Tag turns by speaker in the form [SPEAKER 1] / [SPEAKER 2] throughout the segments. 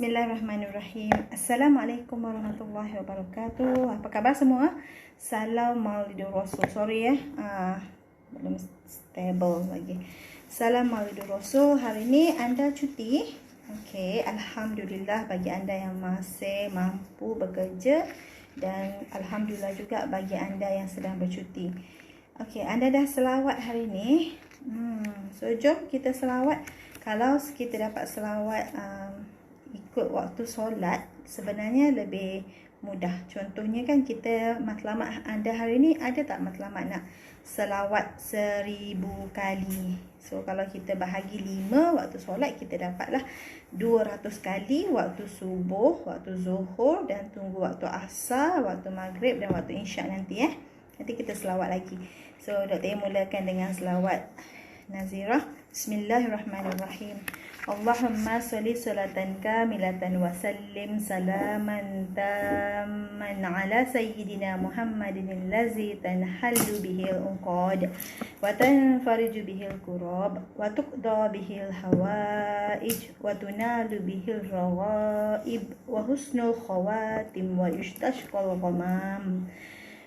[SPEAKER 1] Bismillahirrahmanirrahim. Assalamualaikum warahmatullahi wabarakatuh. Apa khabar semua? Salam Maulidur Rasul. Sorry belum stable lagi. Salam Maulidur Rasul. Hari ini anda cuti. Okey, alhamdulillah bagi anda yang masih mampu bekerja dan alhamdulillah juga bagi anda yang sedang bercuti. Okey, anda dah selawat hari ini. So jom kita selawat. Kalau kita dapat selawat ikut waktu solat, sebenarnya lebih mudah. Contohnya kan kita matlamat anda hari ni, ada tak matlamat nak selawat 1000 kali? So kalau kita bahagi 5 waktu solat, kita dapatlah 200 kali waktu subuh, waktu zuhur, dan tunggu waktu asar, waktu maghrib dan waktu isyak nanti. Nanti kita selawat lagi. So Dr. A mulakan dengan selawat Nazirah. Bismillahirrahmanirrahim. Allahumma salli salatan kamilatan wa sallim salaman tamman ala sayyidina Muhammadin allazi tanhallu bihil unqad wa tanfariju bihil kurab wa tuqda bihil hawaij wa tunalu bihil raghaib wa husnul khawatim wa yustashqal ghamam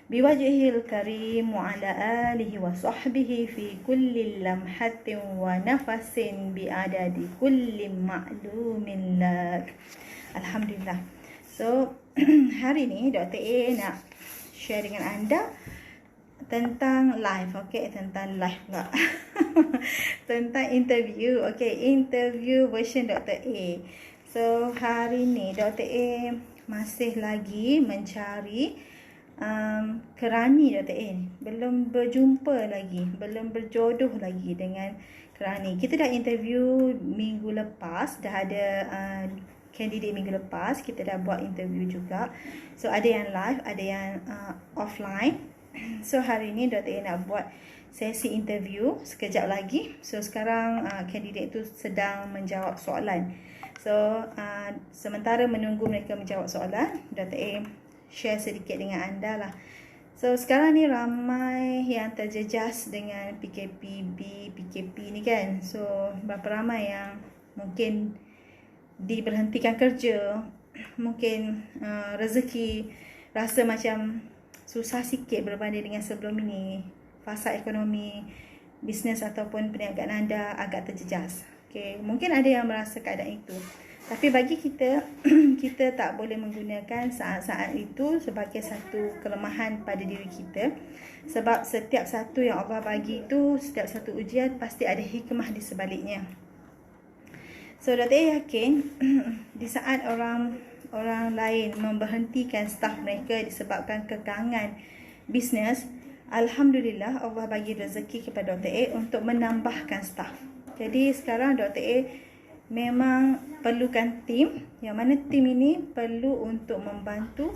[SPEAKER 1] biwajhil karim wa ala alihi wa sahbihi fi kulli lamhatin wa nafasin biadadi kulli ma'lumin lak. Alhamdulillah. So hari ni Dr. A nak share dengan anda tentang live. Okey, tentang live pula. Tentang interview. Okey, interview version Dr. A. So hari ni Dr. A masih lagi mencari kerani Dr. A. Belum berjumpa lagi, belum berjodoh lagi dengan kerani. Kita dah interview minggu lepas, dah ada kandidat minggu lepas, kita dah buat interview juga. So ada yang live, ada yang offline. So hari ni Dr. A nak buat sesi interview sekejap lagi. So sekarang kandidat tu sedang menjawab soalan. So sementara menunggu mereka menjawab soalan, Dr. A share sedikit dengan anda lah. So sekarang ni ramai yang terjejas dengan PKP ni kan. So berapa ramai yang mungkin diberhentikan kerja, mungkin rezeki rasa macam susah sikit berbanding dengan sebelum ini. Fasa ekonomi, bisnes ataupun perniagaan anda agak terjejas. Okay, mungkin ada yang merasa keadaan itu. Tapi bagi kita, kita tak boleh menggunakan saat-saat itu sebagai satu kelemahan pada diri kita. Sebab setiap satu yang Allah bagi itu, setiap satu ujian pasti ada hikmah di sebaliknya. So Dr. A yakin di saat orang lain memberhentikan staf mereka disebabkan kekangan bisnes, alhamdulillah Allah bagi rezeki kepada Dr. A untuk menambahkan staf. Jadi sekarang Dr. A memang perlukan tim, yang mana tim ini perlu untuk membantu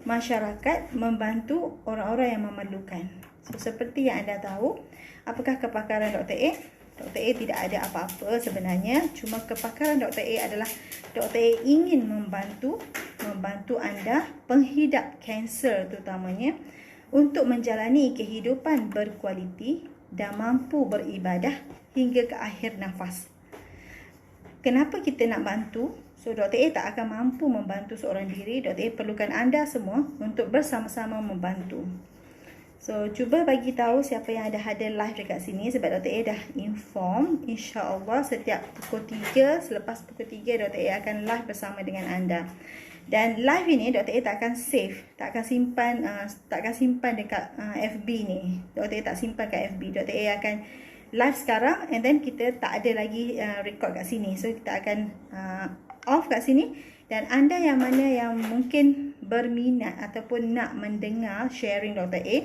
[SPEAKER 1] masyarakat, membantu orang-orang yang memerlukan. So, seperti yang anda tahu, apakah kepakaran Dr. A? Dr. A tidak ada apa-apa sebenarnya. Cuma kepakaran Dr. A adalah Dr. A ingin membantu anda penghidap kanser terutamanya untuk menjalani kehidupan berkualiti dan mampu beribadah hingga ke akhir nafas. Kenapa kita nak bantu? So Dr. A tak akan mampu membantu seorang diri. Dr. A perlukan anda semua untuk bersama-sama membantu. So cuba bagi tahu siapa yang ada hadir live dekat sini, sebab Dr. A dah inform, insya-Allah setiap pukul 3, selepas pukul 3 Dr. A akan live bersama dengan anda. Dan live ini Dr. A tak akan save, tak akan simpan dekat FB ni. Dr. A tak simpan kat FB. Dr. A akan live sekarang, and then kita tak ada lagi record kat sini. So kita akan off kat sini. Dan anda yang mana yang mungkin berminat ataupun nak mendengar sharing Dr. A,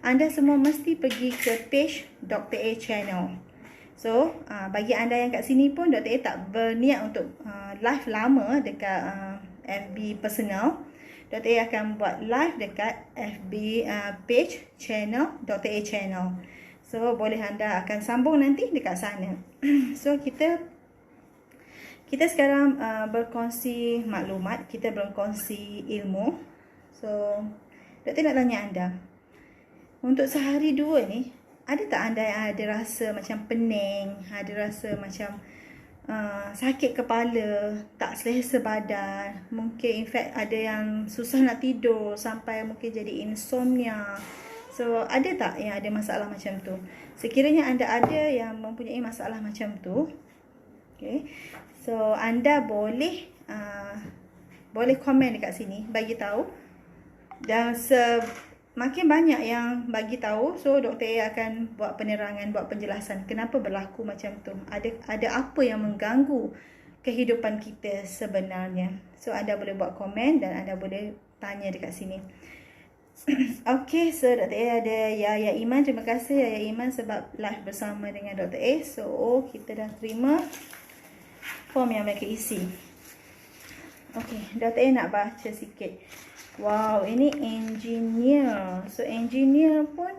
[SPEAKER 1] anda semua mesti pergi ke page Dr. A channel. So bagi anda yang kat sini pun, Dr. A tak berniat untuk live lama dekat FB personal. Dr. A akan buat live dekat FB page channel Dr. A channel. So boleh anda akan sambung nanti dekat sana. So kita sekarang berkongsi maklumat, kita berkongsi ilmu. So Dr. nak tanya anda, untuk sehari dua ni, ada tak anda yang ada rasa macam pening, ada rasa macam sakit kepala, tak selesa badan, mungkin in fact ada yang susah nak tidur sampai mungkin jadi insomnia. So ada tak yang ada masalah macam tu? Sekiranya anda ada yang mempunyai masalah macam tu, okay, so anda boleh komen dekat sini, bagi tahu. Dan makin banyak yang bagi tahu, so Dr. A akan buat penerangan, buat penjelasan kenapa berlaku macam tu. Ada apa yang mengganggu kehidupan kita sebenarnya. So anda boleh buat komen dan anda boleh tanya dekat sini. Okay, so Dr. A ada Yaya Iman. Terima kasih Yaya Iman sebab live bersama dengan Dr. A. So kita dah terima form yang mereka isi. Okay, Dr. A nak baca sikit. Wow, ini engineer. So engineer pun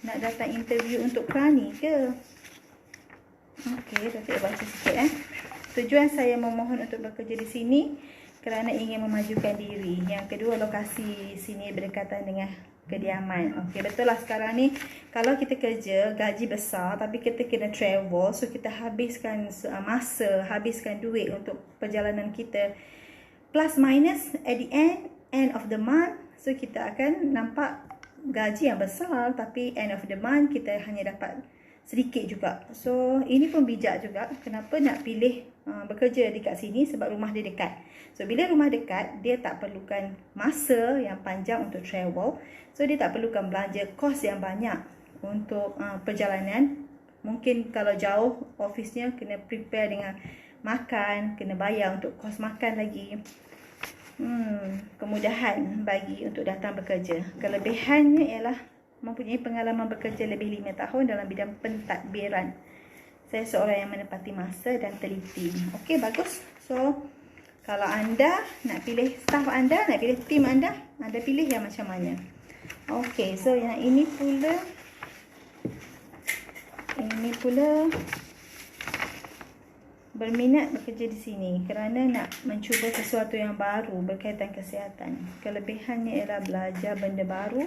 [SPEAKER 1] nak datang interview untuk krani ke? Okay, Dr. A baca sikit Tujuan saya memohon untuk bekerja di sini kerana ingin memajukan diri. Yang kedua, lokasi sini berdekatan dengan kediaman. Okay, betul lah sekarang ni kalau kita kerja gaji besar tapi kita kena travel, so kita habiskan masa, habiskan duit untuk perjalanan kita. Plus minus at the end of the month, so kita akan nampak gaji yang besar tapi end of the month kita hanya dapat sedikit juga. So ini pun bijak juga. Kenapa nak pilih bekerja dekat sini? Sebab rumah dia dekat. So bila rumah dekat, dia tak perlukan masa yang panjang untuk travel. So dia tak perlukan belanja kos yang banyak untuk perjalanan. Mungkin kalau jauh office-nya kena prepare dengan makan, kena bayar untuk kos makan lagi. Kemudahan bagi untuk datang bekerja. Kelebihannya ialah mempunyai pengalaman bekerja lebih 5 tahun dalam bidang pentadbiran. Saya seorang yang menepati masa dan teliti. Okey, bagus. So kalau anda nak pilih staff anda, nak pilih tim anda pilih yang macam mana? Okey, so yang ini pula berminat bekerja di sini kerana nak mencuba sesuatu yang baru berkaitan kesihatan. Kelebihannya ialah belajar benda baru,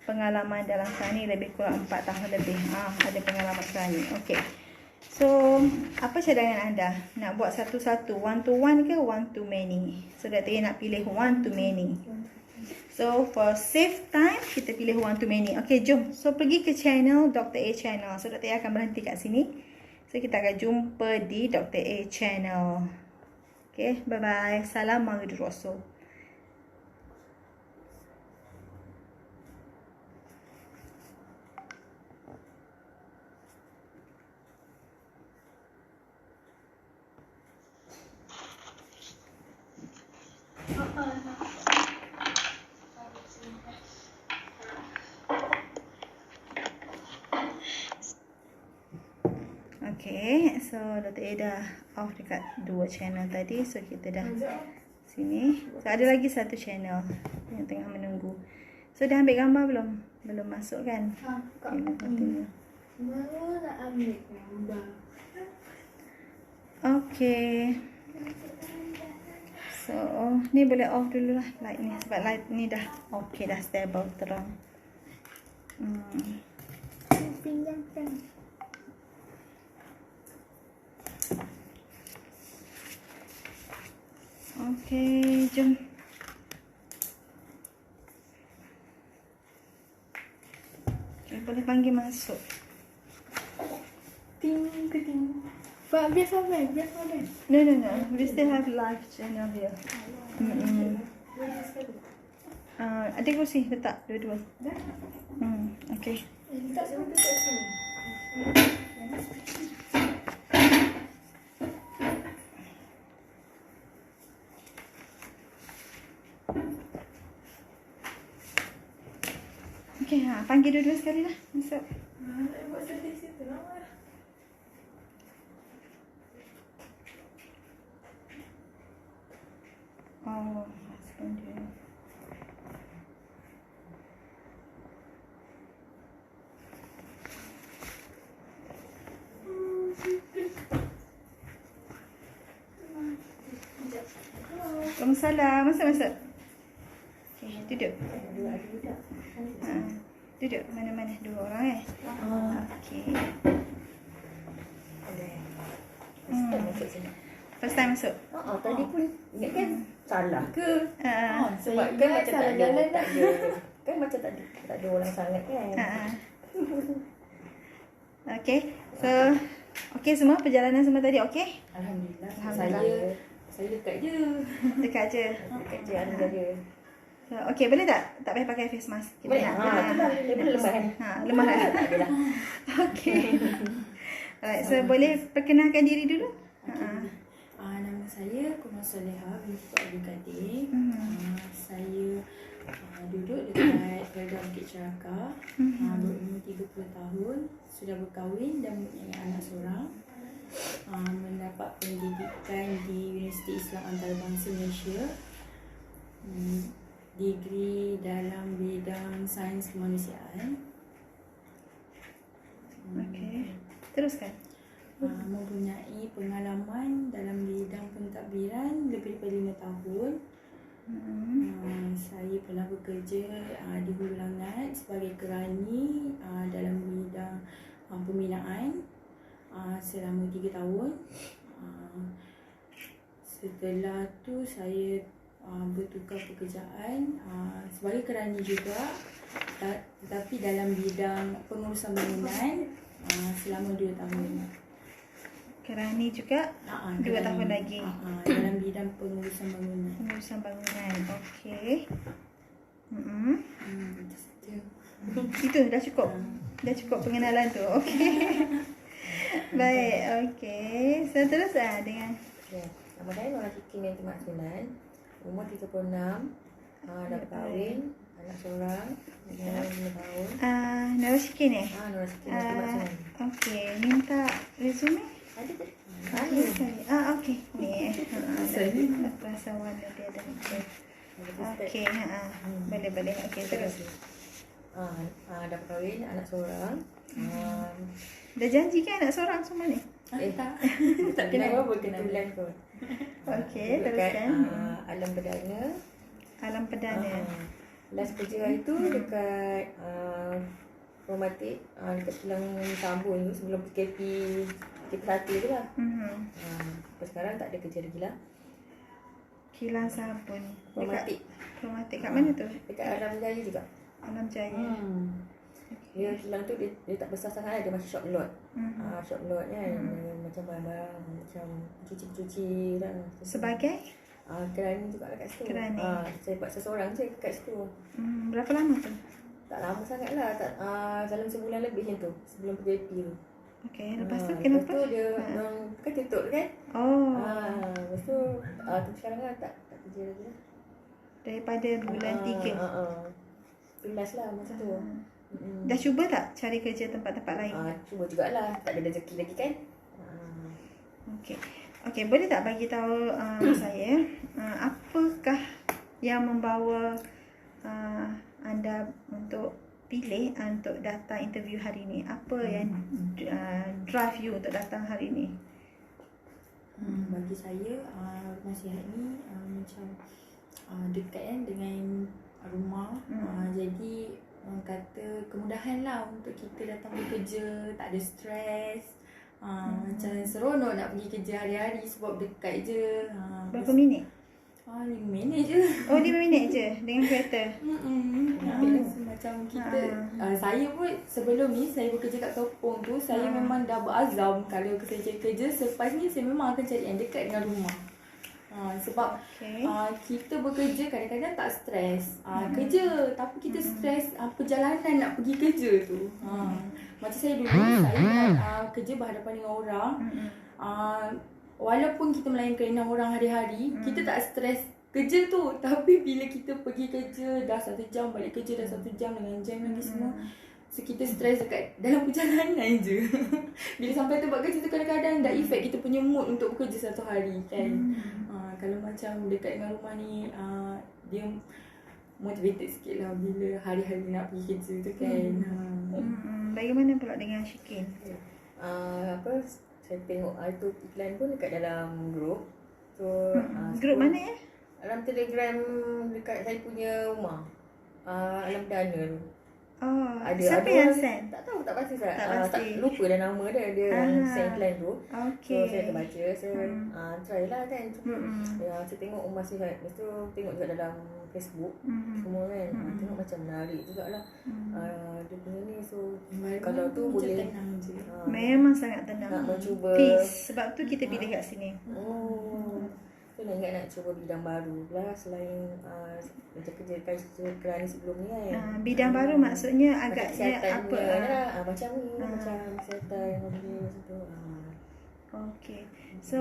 [SPEAKER 1] pengalaman dalam krani lebih kurang 4 tahun lebih. Ada pengalaman krani. Okey. So, apa cadangan anda? Nak buat satu-satu, one to one ke one to many? So, Dr. A nak pilih one to many. So, for save time, kita pilih one to many. Okey, jom. So, pergi ke channel Dr. A channel. So, Dr. A akan berhenti kat sini. So, kita akan jumpa di Dr. A channel. Okay, bye-bye. Salam Maulid Rasul. Okay, so Dr. A dah off dekat 2 channel tadi. So kita dah sini. So ada lagi satu channel yang tengah menunggu. So dah ambil gambar belum? Belum masuk kan? Okay, continue.
[SPEAKER 2] Baru nak ambil gambar.
[SPEAKER 1] Okay. So ni boleh off dulu lah light ni. Sebab light ni dah okay, dah stable, terang.
[SPEAKER 2] Pinjamkan.
[SPEAKER 1] Okay, jom. Okay, boleh panggil masuk.
[SPEAKER 2] Ting, ting. Biar sampai.
[SPEAKER 1] No. We still have live channel here. Ada kursi letak dua-dua. Okay.
[SPEAKER 2] Tak sampai kat sini.
[SPEAKER 1] Okay, panggil dua-dua sekali lah. Masuk.
[SPEAKER 2] Buat sedih situ lah.
[SPEAKER 1] Oh, husband dia. Waalaikumsalam. Masuk. Okay, duduk. Duduk. Mana-mana? 2 orang Okay.
[SPEAKER 3] masuk sini.
[SPEAKER 1] First time masuk.
[SPEAKER 3] Tadi pun ingat kan salah ke? Sebab
[SPEAKER 2] Saya
[SPEAKER 3] kan
[SPEAKER 2] ingat
[SPEAKER 3] macam
[SPEAKER 2] salah
[SPEAKER 3] tak
[SPEAKER 2] jalan
[SPEAKER 3] ada, kan macam tak ada orang sangat kan.
[SPEAKER 1] Okay. So, okay semua perjalanan semua tadi okay?
[SPEAKER 3] Alhamdulillah.
[SPEAKER 1] Alhamdulillah.
[SPEAKER 3] Saya dekat je.
[SPEAKER 1] Dekat je.
[SPEAKER 3] Dekat je Alhamdulillah.
[SPEAKER 1] So, okay boleh tak payah pakai face mask? Kita
[SPEAKER 3] Boleh.
[SPEAKER 1] nak-
[SPEAKER 3] Itulah lemah kan.
[SPEAKER 1] lemah kan?
[SPEAKER 3] Tak adalah.
[SPEAKER 1] Okay. Alright, so boleh perkenalkan diri dulu?
[SPEAKER 2] Nama saya Kumar Soleha binti Pak Abdul Kadir. Saya duduk dekat Keluarga Bukit Ceraka. Berumur 30 tahun. Sudah berkahwin dan mempunyai anak seorang. Mendapat pendidikan di Universiti Islam Antarabangsa Malaysia. Degree dalam bidang sains kemanusiaan.
[SPEAKER 1] Okay. Teruskan.
[SPEAKER 2] Mempunyai pengalaman dalam bidang pentadbiran lebih daripada 5 tahun. Saya pernah bekerja di Hulu Langat sebagai kerani dalam bidang pembinaan selama 3 tahun. Setelah tu saya bertukar pekerjaan sebagai kerani juga, tetapi dalam bidang pengurusan bangunan selama 2 tahun.
[SPEAKER 1] Kerani juga 2 tahun lagi.
[SPEAKER 2] Dalam bidang pengurusan bangunan.
[SPEAKER 1] Pengurusan bangunan. Okay. Itu dah cukup. Dah cukup pengenalan tu. Okay. Baik. Okay. So terus dengan
[SPEAKER 3] Nama saya Nora Siti binti Mak Sunan. Umur 36. Dah kahwin. Anak seorang. Umur 5 tahun.
[SPEAKER 1] Nora Shikin
[SPEAKER 3] Nora Siti binti Mak Sunan.
[SPEAKER 1] Okay. Minta resume?
[SPEAKER 3] Ada tak?
[SPEAKER 1] Okay. Ni rasa warna dia dah. Okay. Boleh. Okay, terus.
[SPEAKER 3] Dah kahwin. Anak seorang.
[SPEAKER 1] Dah janji kan anak seorang semua ni?
[SPEAKER 2] Tak kenal apa
[SPEAKER 3] kebetulan kot.
[SPEAKER 1] Okay, teruskan.
[SPEAKER 3] Alam Perdana.
[SPEAKER 1] Alam Perdana.
[SPEAKER 3] Last kerja hari tu dekat Romantik, dekat Kilang Sambun tu sebelum PKP 1 tu lah. Lepas sekarang tak ada kerja lagi lah.
[SPEAKER 1] Kilang Sabun.
[SPEAKER 3] Romantik.
[SPEAKER 1] Romantik kat mana tu?
[SPEAKER 3] Dekat Alam Jaya juga.
[SPEAKER 1] Alam Jaya.
[SPEAKER 3] Dia kilang tu dia tak besar sangat lah, dia macam shop lot. Shop lot kan. Macam barang-barang, macam cuci-cuci lah.
[SPEAKER 1] Sebagai?
[SPEAKER 3] Kerani juga lah kat situ.
[SPEAKER 1] Kerani.
[SPEAKER 3] Saya buat seseorang je kat situ.
[SPEAKER 1] Berapa lama tu?
[SPEAKER 3] Tak lama sangat lah. Dalam sebulan lebih macam tu. Sebelum PKP tu.
[SPEAKER 1] Okay, lepas tu
[SPEAKER 3] Lepas
[SPEAKER 1] kenapa?
[SPEAKER 3] tu dia kan tutup kan. Lepas tu sekarang lah tak kerja lagi lah.
[SPEAKER 1] Daripada bulan 3.
[SPEAKER 3] Last lah masa tu.
[SPEAKER 1] Dah cuba tak cari kerja tempat-tempat lain?
[SPEAKER 3] Cuba jugalah. Tak ada rezeki lagi kan.
[SPEAKER 1] Okay, boleh tak bagi tahu saya apakah yang membawa anda untuk pilih untuk datang interview hari ni? Apa yang drive you untuk datang hari ni?
[SPEAKER 2] Bagi saya nasihat ni macam dekat kan dengan rumah. Jadi orang kata kemudahan lah untuk kita datang bekerja, tak ada stres. Macam seronok nak pergi kerja hari-hari sebab dekat je.
[SPEAKER 1] Berapa minit?
[SPEAKER 2] 5 minit je.
[SPEAKER 1] 5 minit je dengan kereta?
[SPEAKER 2] Macam kita saya pun sebelum ni saya bekerja kat kampung tu, saya memang dah berazam kalau saya cari kerja selepas ni saya memang akan cari yang dekat dengan rumah. Sebab kita bekerja kadang-kadang tak stres kerja, tapi kita stres perjalanan nak pergi kerja tu. Macam saya dulu saya kerja berhadapan dengan orang. Walaupun kita melayankan 6 orang hari-hari, kita tak stres kerja tu. Tapi bila kita pergi kerja dah 1 jam, balik kerja dah 1 jam dengan jam lagi semua. So kita stres dekat dalam perjalanan je. Bila sampai tempat kerja tu kadang-kadang dah effect kita punya mood untuk bekerja satu hari kan. Kalau macam dekat dengan rumah ni dia motivated sikit lah bila hari-hari nak pergi kerja tu kan.
[SPEAKER 1] Bagaimana pula dengan Shikin?
[SPEAKER 3] Saya tengok itu iklan pun dekat dalam grup. So
[SPEAKER 1] grup mana ya?
[SPEAKER 3] Dalam Telegram dekat saya punya rumah. Alam Perdana tu.
[SPEAKER 1] Oh,
[SPEAKER 3] Ada
[SPEAKER 1] siapa
[SPEAKER 3] ada
[SPEAKER 1] yang
[SPEAKER 3] orang-
[SPEAKER 1] send?
[SPEAKER 3] Tak tahu, tak pasti tak.
[SPEAKER 1] Tak pasti.
[SPEAKER 3] Lupa dah nama dia send plan tu.
[SPEAKER 1] Okay.
[SPEAKER 3] So saya terbaca, saya try lah kan. Ya, saya tengok masih lepas tu tengok juga dalam Facebook semua kan. Tengok macam menarik jugalah. Dia punya ni, so kalau tu boleh
[SPEAKER 2] tenang je.
[SPEAKER 1] Memang sangat tenang.
[SPEAKER 3] nak mencuba.
[SPEAKER 1] Peace. Sebab tu kita pilih kat sini.
[SPEAKER 3] Oh. So nak cuba bidang baru lah selain macam kerja kerani sebelum ni kan.
[SPEAKER 1] Bidang baru maksudnya
[SPEAKER 3] Macam
[SPEAKER 1] agaknya
[SPEAKER 3] kesihatan
[SPEAKER 1] apa?
[SPEAKER 3] punya lah. Macam ni macam kesihatan macam tu.
[SPEAKER 1] Okay. So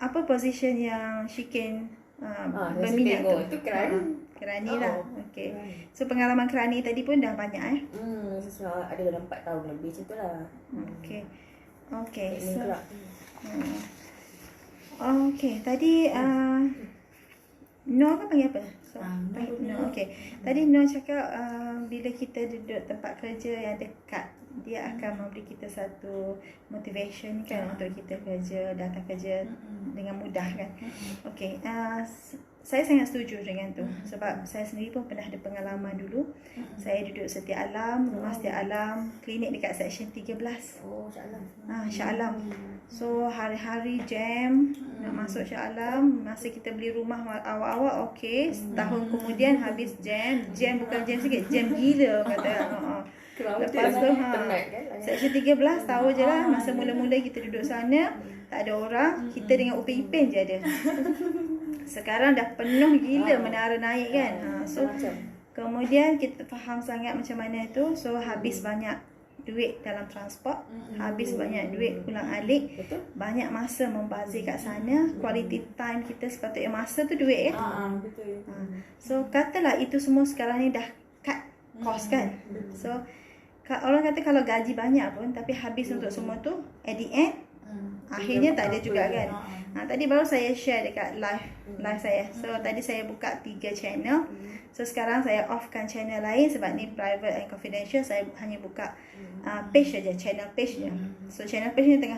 [SPEAKER 1] apa position yang Shikin
[SPEAKER 3] Saya
[SPEAKER 1] berminat
[SPEAKER 3] tengok
[SPEAKER 1] tu?
[SPEAKER 3] tu kerani.
[SPEAKER 1] Kerani lah. Okay.
[SPEAKER 3] Kerani.
[SPEAKER 1] So pengalaman kerani tadi pun dah banyak
[SPEAKER 3] Sesuai ada dalam 4 tahun lebih macam tu lah.
[SPEAKER 1] Okay. Okay.
[SPEAKER 3] Teknik
[SPEAKER 1] So
[SPEAKER 3] kelab.
[SPEAKER 1] okay. Tadi Noh kan panggil apa? So,
[SPEAKER 2] Noh
[SPEAKER 1] panggil
[SPEAKER 2] boleh.
[SPEAKER 1] Noh. Okay. Tadi Noh cakap bila kita duduk tempat kerja yang dekat, dia akan memberi kita satu motivation kan untuk kita kerja, datang kerja dengan mudah kan. Okay. Saya sangat setuju dengan tu sebab saya sendiri pun pernah ada pengalaman dulu. Saya duduk Setia Alam, rumah Setia Alam, klinik dekat section 13.
[SPEAKER 3] Oh, insyaAllah.
[SPEAKER 1] Shah Alam. So hari-hari jam nak masuk Shah Alam. Masa kita beli rumah awal-awal okey, setahun kemudian habis jam. Jam bukan jam sikit, jam gila kata. Lepas tu
[SPEAKER 3] penat kan.
[SPEAKER 1] section 13 tahu je lah, masa mula-mula kita duduk sana tak ada orang, kita dengan Upin Ipin je ada. Sekarang dah penuh gila menara naik kan. So kemudian kita faham sangat macam mana tu. So habis banyak duit dalam transport, habis banyak duit ulang-alik, banyak masa membazir kat sana. Quality time kita sepatutnya, masa tu duit
[SPEAKER 2] Betul.
[SPEAKER 1] So katalah itu semua sekarang ni dah cut cost kan. So orang kata kalau gaji banyak pun tapi habis untuk semua tu, at the end akhirnya tak ada juga kan. Tadi baru saya share dekat live saya. So tadi saya buka 3 channel. So sekarang saya offkan channel lain sebab ni private and confidential. Saya hanya buka page saja, channel page je. So channel page ni tengah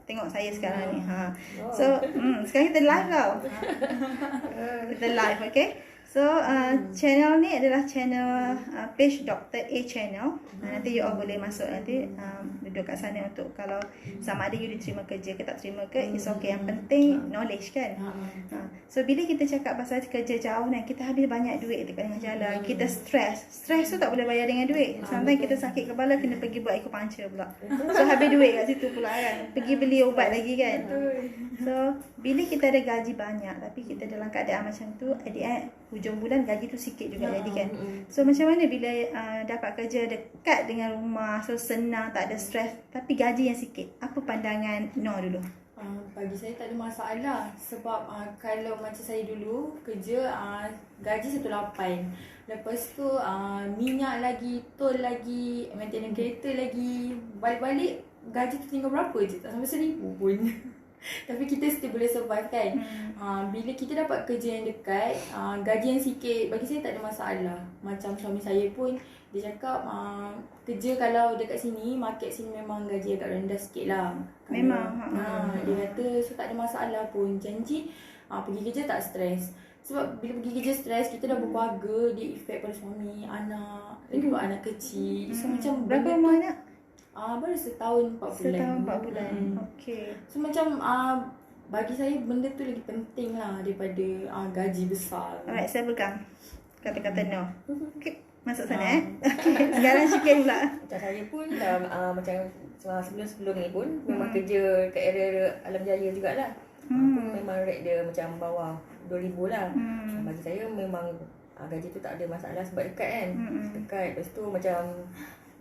[SPEAKER 1] tengok saya sekarang ni. So sekarang kita live tau. Kita live, okay? So channel ni adalah channel page Dr. A channel. Nanti you all boleh masuk nanti duduk kat sana untuk kalau sama ada you diterima kerja ke tak terima ke, it's okay. Yang penting knowledge kan. So bila kita cakap pasal kerja jauh ni, kita habis banyak duit dekat tengah jalan. Kita stress tu tak boleh bayar dengan duit. Sometimes kita sakit kepala kena pergi buat acupuncture pula. So habis duit kat situ pula kan. Pergi beli ubat lagi kan. So bila kita ada gaji banyak tapi kita dalam keadaan macam tu, at the end hujung bulan gaji tu sikit juga jadi kan. So macam mana bila dapat kerja dekat dengan rumah, so senang, tak ada stres tapi gaji yang sikit. Apa pandangan Noh dulu?
[SPEAKER 2] Bagi saya tak ada masalah sebab kalau macam saya dulu kerja gaji 1.8. Lepas tu minyak lagi, tol lagi, maintenance kereta lagi, balik-balik gaji tu tinggal berapa je, tak sampai 1,000 pun. Tapi kita still boleh survive kan. Bila kita dapat kerja yang dekat, gaji yang sikit, bagi saya tak ada masalah. Macam suami saya pun dia cakap kerja kalau dekat sini, market sini memang gaji agak rendah sikit lah.
[SPEAKER 1] Memang.
[SPEAKER 2] Dia kata so tak ada masalah pun. Janji pergi kerja tak stres. Sebab bila pergi kerja stres, kita dah berkeluarga, dia efek pada suami, anak, lagi pun anak kecil. So macam
[SPEAKER 1] berapa umur anak?
[SPEAKER 2] Baru setahun 4 bulan.
[SPEAKER 1] Setahun 4 bulan. Okay.
[SPEAKER 2] So macam bagi saya benda tu lagi penting lah daripada gaji besar.
[SPEAKER 1] Alright, saya pegang kata-kata Noh. Okay, masuk sana Okay, sekarang Shikin pula.
[SPEAKER 3] Macam saya pun dah macam sebelum ni pun memang kerja kat area Alam Jaya jugalah. Memang rate dia macam bawah 2,000 lah. Bagi saya memang gaji tu tak ada masalah sebab dekat kan. Dekat. Lepas tu macam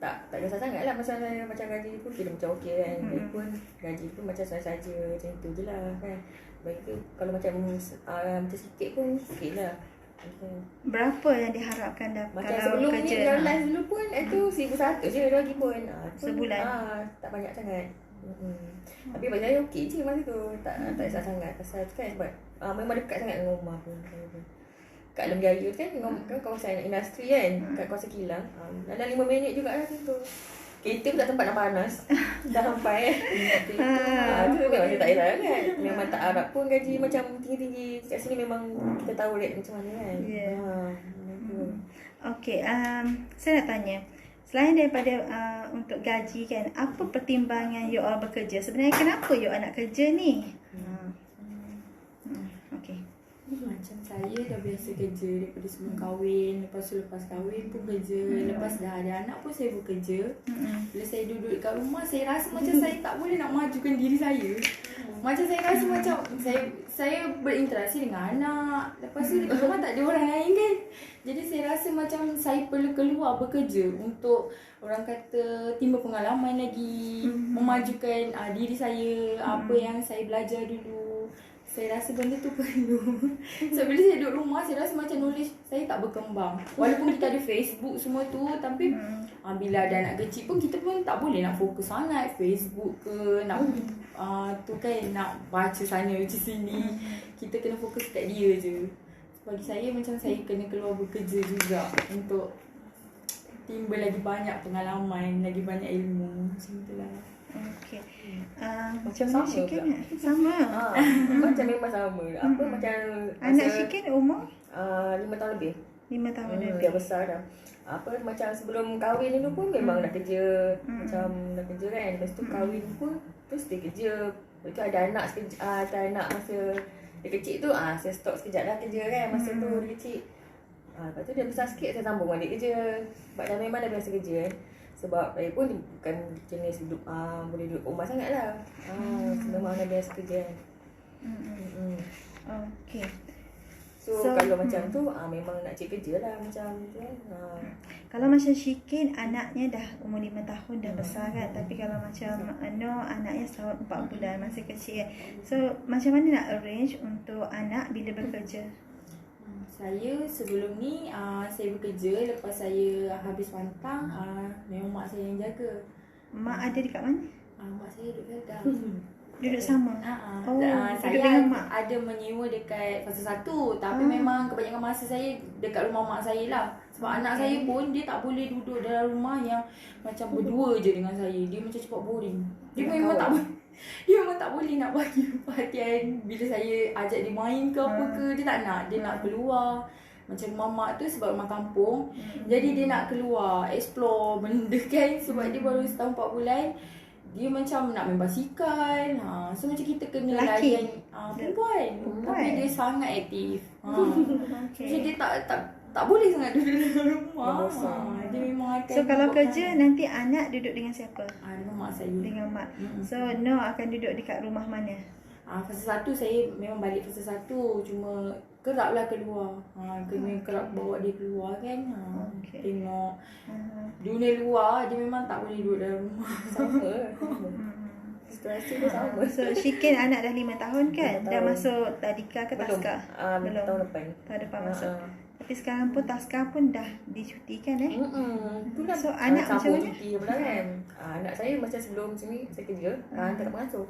[SPEAKER 3] tak kisah sangat lah pasal saya macam gaji pun kira macam okey kan. Gaji pun macam saja macam tu je lah kan. Baik tu kalau macam sikit pun okey lah.
[SPEAKER 1] Berapa yang diharapkan dapat
[SPEAKER 3] Macam
[SPEAKER 1] kalau
[SPEAKER 3] sebelum
[SPEAKER 1] kerja?
[SPEAKER 3] ni dalam live dulu pun itu 1,100 je dia bagi pun.
[SPEAKER 1] Sebulan?
[SPEAKER 3] Tak banyak sangat. Tapi bagi saya okey je masa tu. Tak kisah sangat pasal tu kan sebab memang dekat sangat dengan rumah pun. Kat Alam Jaya tu kan kawasan industri kan, kat kawasan kilang. Dalam 5 minit juga lah situ. Kereta pun tak tempat nak panas. Dah sampai kan. Tu memang saya tak elak kan. Memang tak harap pun gaji macam tinggi-tinggi. Kat sini memang kita tahu rate macam mana kan.
[SPEAKER 1] Okey, saya nak tanya. Selain daripada untuk gaji kan, apa pertimbangan you all bekerja? Sebenarnya kenapa you all nak kerja ni? Okey.
[SPEAKER 2] Macam saya dah biasa kerja daripada sebelum kahwin, lepas tu lepas kahwin pun kerja, lepas dah ada anak pun saya bekerja. Bila saya duduk dekat rumah, saya rasa macam saya tak boleh nak majukan diri saya. Macam saya rasa macam saya berinteraksi dengan anak, lepas tu dekat rumah tak ada orang lain kan. Jadi saya rasa macam saya perlu keluar bekerja untuk orang kata timba pengalaman lagi, memajukan diri saya, apa yang saya belajar dulu. Saya rasa benda tu perlu. So bila saya duduk rumah, saya rasa macam knowledge saya tak berkembang. Walaupun kita ada Facebook semua tu, tapi bila ada anak kecil pun kita pun tak boleh nak fokus sangat Facebook ke nak tu kan, nak baca sana baca sini. Kita kena fokus kat dia je. Bagi saya macam saya kena keluar bekerja juga untuk timba lagi banyak pengalaman, lagi banyak ilmu. Macam itulah.
[SPEAKER 1] Okey.
[SPEAKER 3] Macam
[SPEAKER 1] mana
[SPEAKER 3] sama
[SPEAKER 1] Syikin?
[SPEAKER 3] pula.
[SPEAKER 1] Sama.
[SPEAKER 3] Macam memang sama. Apa macam
[SPEAKER 1] Anak Syikin umur
[SPEAKER 3] 5 tahun lebih.
[SPEAKER 1] 5 tahun lebih.
[SPEAKER 3] Dah besar dah. Apa macam sebelum kahwin dulu pun memang dah kerja. Macam dah kerja kan. Lepas tu kahwin pun terus dia kerja. Lepas tu ada anak ada anak masa dia kecil tu saya stop sekejap dah kerja kan masa tu dia kecil. Lepas tu dia besar sikit saya sambung balik kerja. Sebab dah memang dah biasa kerja kan. Sebab saya pun bukan jenis hidup boleh duduk rumah sangat lah. Memang dah biasa kerja kan.
[SPEAKER 1] Okey.
[SPEAKER 3] So kalau macam tu memang nak cek kerja lah macam tu kan.
[SPEAKER 1] Kalau macam Syikin anaknya dah umur 5 tahun dah besar kan. Tapi kalau macam anaknya setahun 4 bulan masih kecil kan. So macam mana nak arrange untuk anak bila bekerja?
[SPEAKER 2] Saya sebelum ni saya bekerja, lepas saya habis pantang memang mak saya yang jaga.
[SPEAKER 1] Mak ada dekat mana?
[SPEAKER 2] Mak saya duduk Kedah.
[SPEAKER 1] Duduk sama?
[SPEAKER 2] Saya
[SPEAKER 1] duduk dengan mak?
[SPEAKER 2] ada menyewa dekat fasa 1, tapi memang kebanyakan masa saya dekat rumah mak saya lah. Sebab anak saya pun dia tak boleh duduk dalam rumah yang macam berdua je dengan saya. Dia macam cepat boring. Dia memang tak boleh. Dia memang tak boleh nak bagi perhatian bila saya ajak dia main ke apa ke. Dia tak nak. Dia nak keluar. Macam mamak tu sebab rumah kampung. Jadi dia nak keluar, explore benda kan. Sebab dia baru setahun 4 bulan. Dia macam nak main basikal. So macam kita kena layan perempuan. Tapi dia sangat aktif. Macam dia tak boleh sangat duduk dalam rumah. Dia memang akan.
[SPEAKER 1] So kalau kerja nanti anak duduk dengan siapa?
[SPEAKER 2] Dengan mak saya.
[SPEAKER 1] Dengan mak. So No akan duduk dekat rumah mana?
[SPEAKER 2] Fasa 1 saya memang balik fasa 1. Cuma kerap lah keluar. Kena kerap bawa dia keluar kan. Tengok dunia luar. Dia memang tak boleh duduk dalam rumah.
[SPEAKER 3] Sama. Situasi dia sama.
[SPEAKER 1] So Syikin anak dah 5 tahun kan? Dah masuk tadika ke taska?
[SPEAKER 3] Belum. Tahun depan.
[SPEAKER 1] Tahun depan masuk. Tapi sekarang pun taska pun dah dicutikan
[SPEAKER 3] Itulah.
[SPEAKER 1] So anak macam mana?
[SPEAKER 3] Cuti pula kan. Anak saya macam sebelum sini saya kerja, hantar kat pengasuh.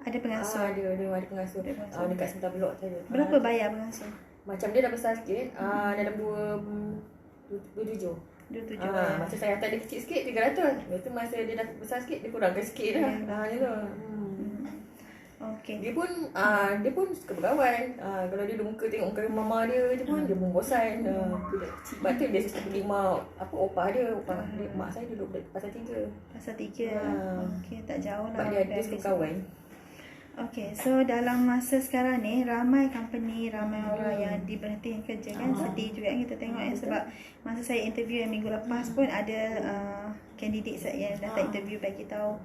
[SPEAKER 1] Ada pengasuh?
[SPEAKER 3] Ada pengasuh. Dekat sebelah blok saya.
[SPEAKER 1] Berapa bayar pengasuh?
[SPEAKER 3] Macam dia dah besar sikit, dalam 27.
[SPEAKER 1] 27
[SPEAKER 3] masa saya hantar dia kecil sikit 300. Lepas tu masa dia dah besar sikit dia kurangkan sikit dah. Macam tu.
[SPEAKER 1] Okey.
[SPEAKER 3] Dia pun suka berkawan. Kalau dia muka tengok muka mama dia pun dia pun bosan. Sebab tu dia suka beli opah dia. Mak saya duduk pasal 3.
[SPEAKER 1] Pasal 3. Okey, tak jauh lah.
[SPEAKER 3] Sebab dia suka kawan.
[SPEAKER 1] Okay, so dalam masa sekarang ni ramai company, ramai orang yang diberhentikan kerja kan. Sedih juga kita tengok sebab masa saya interview yang minggu lepas pun ada candidate saya yang datang interview bagi tahu.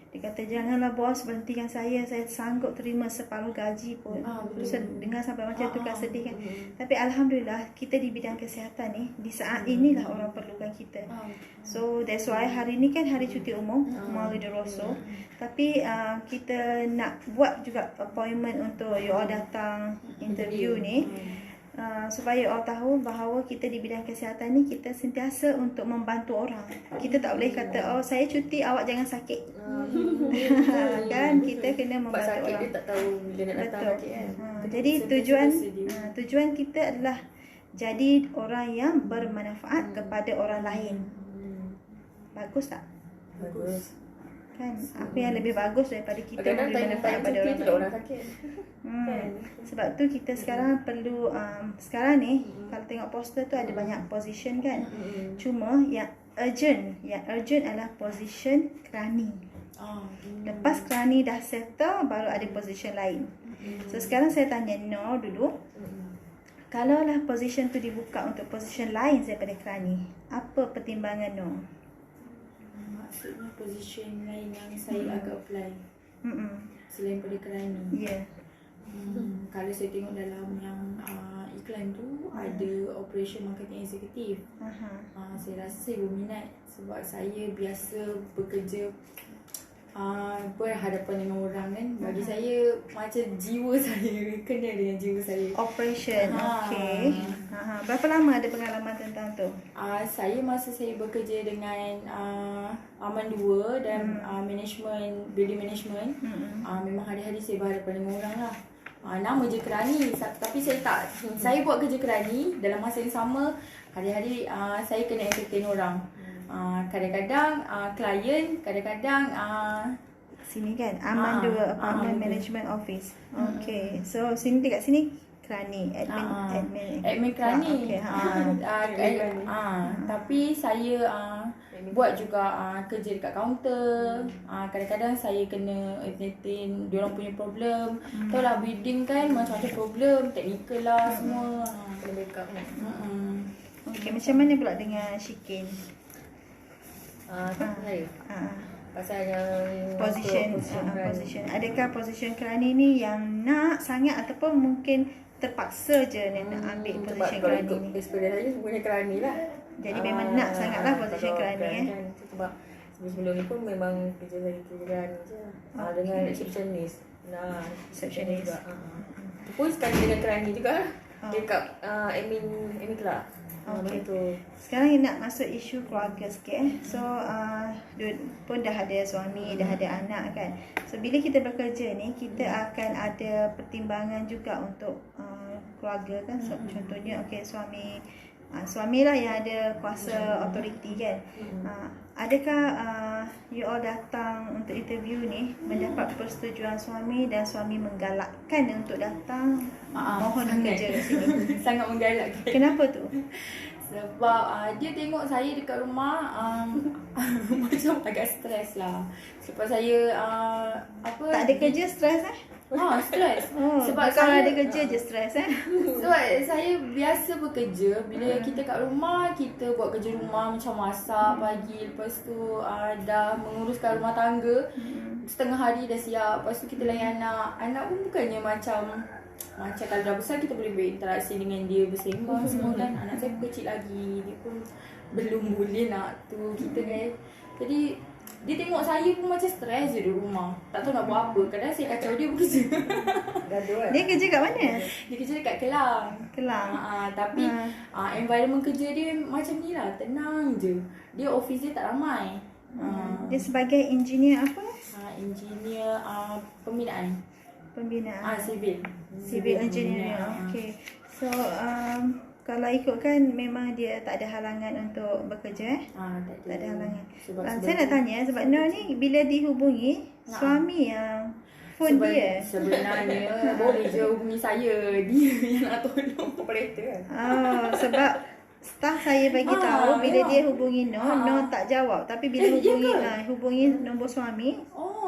[SPEAKER 1] Dia kata janganlah bos berhentikan saya sanggup terima separuh gaji pun. Terus dengar sampai macam tu kan sedih kan. Tapi alhamdulillah kita di bidang kesihatan ni di saat inilah orang perlukan kita. So that's why hari ni kan hari cuti umum Maulidurrasul. Tapi kita nak buat juga appointment untuk you all datang interview ni. Supaya you all tahu bahawa kita di bidang kesihatan ni kita sentiasa untuk membantu orang. Kita tak boleh kata saya cuti awak jangan sakit. Kan kita kena membantu
[SPEAKER 3] sakit
[SPEAKER 1] orang.
[SPEAKER 3] Dia tak tahu bila nak datang sakit kan.
[SPEAKER 1] Jadi tujuan kita adalah jadi orang yang bermanfaat kepada orang lain. Bagus tak?
[SPEAKER 3] Bagus.
[SPEAKER 1] Kan apa yang lebih bagus daripada kita
[SPEAKER 3] Kadang-kadang
[SPEAKER 1] boleh manfaat
[SPEAKER 3] time
[SPEAKER 1] pada
[SPEAKER 3] cuti
[SPEAKER 1] orang
[SPEAKER 3] tu
[SPEAKER 1] lain.
[SPEAKER 3] orang sakit. Kan?
[SPEAKER 1] Sebab tu kita sekarang perlu sekarang ni kalau tengok poster tu ada banyak position kan. Cuma yang urgent adalah position kerani. Lepas kerani dah settle baru ada position lain. So sekarang saya tanya No dulu. Kalaulah position tu dibuka untuk position lain daripada kerani, apa pertimbangan No?
[SPEAKER 2] Maksudnya position lain yang saya agak apply selain pada kerani.
[SPEAKER 1] Ya.
[SPEAKER 2] Kalau saya tengok dalam yang iklan tu ada operation marketing executive. Saya rasa saya berminat sebab saya biasa bekerja berhadapan dengan orang kan. Bagi saya macam jiwa saya kena dengan jiwa saya.
[SPEAKER 1] Operation. Okey. Berapa lama ada pengalaman tentang tu?
[SPEAKER 2] Saya masa saya bekerja dengan Aman 2 dan building management, memang hari-hari saya berhadapan dengan orang lah. Nama je kerani, tapi saya tak. Saya buat kerja kerani dalam masa yang sama. Hari-hari saya kena entertain orang. Kadang-kadang klien, kadang-kadadang
[SPEAKER 1] Sini kan Aman 2 Apartment Management Office. Okey. So sini dekat sini kerani,
[SPEAKER 2] admin kerani. Tapi saya buat juga kerja dekat kaunter. Kadang-kadang saya kena entertain diorang punya problem. Tahu lah building kan macam-macam problem, technical lah semua.
[SPEAKER 3] Kena backup kan.
[SPEAKER 1] Okey, macam mana pula dengan Shikin?
[SPEAKER 3] Saya pasal yang
[SPEAKER 1] Position. Adakah position kerani ni yang nak sangat ataupun mungkin terpaksa je nak ambil position kerani ni?
[SPEAKER 3] Experience saya sebenarnya kerani lah.
[SPEAKER 1] Jadi memang nak sangatlah position kerani
[SPEAKER 3] Sebab sebelum ni pun memang kerja saya kerani je. Dengan receptionist. Receptionist juga. Itu pun sekali dengan kerani juga lah. Dekat admin kelab. Begitu.
[SPEAKER 1] Sekarang nak masuk isu keluarga sikit. So pun dah ada suami, dah ada anak kan. So bila kita bekerja ni, kita akan ada pertimbangan juga untuk keluarga kan. So, contohnya suami lah yang ada kuasa authority kan. Adakah you all datang untuk interview ni mendapat persetujuan suami dan suami menggalakkan untuk datang mohon kerja kat sini?
[SPEAKER 2] Sangat menggalakkan.
[SPEAKER 1] Kenapa tu?
[SPEAKER 2] Sebab dia tengok saya dekat rumah macam agak stres lah. Sebab saya
[SPEAKER 1] tak ada kerja stres
[SPEAKER 2] stres.
[SPEAKER 1] Sebab kalau ada kerja je stres
[SPEAKER 2] Sebab saya biasa bekerja. Bila kita kat rumah, kita buat kerja rumah macam masak pagi. Lepas tu dah menguruskan rumah tangga. Setengah hari dah siap. Lepas tu kita layan anak. Anak pun bukannya macam kalau dah besar kita boleh berinteraksi dengan dia, bersembang semua kan. Anak saya pun kecil lagi. Dia pun belum boleh nak tu kita kan. Jadi dia tengok saya pun macam stres je di rumah. Tak tahu nak buat apa. Kadang saya kacau dia bekerja.
[SPEAKER 3] Gaduh kan?
[SPEAKER 1] Dia kerja kat mana?
[SPEAKER 2] Dia kerja dekat Kelang. Tapi environment kerja dia macam ni lah. Tenang je. Dia office dia tak ramai.
[SPEAKER 1] Dia sebagai engineer apa?
[SPEAKER 2] Engineer pembinaan. Civil
[SPEAKER 1] engineering. Okay. So kalau ikutkan memang dia tak ada halangan untuk bekerja tak ada halangan. Saya nak tanya sebab Nur ni bila dihubungi suami yang phone dia.
[SPEAKER 2] Sebenarnya boleh je hubungi saya. Dia yang nak tolong operator kan.
[SPEAKER 1] Sebab staff saya bagi tahu bila dia hubungi Nur tak jawab. Tapi bila hubungi nombor suami,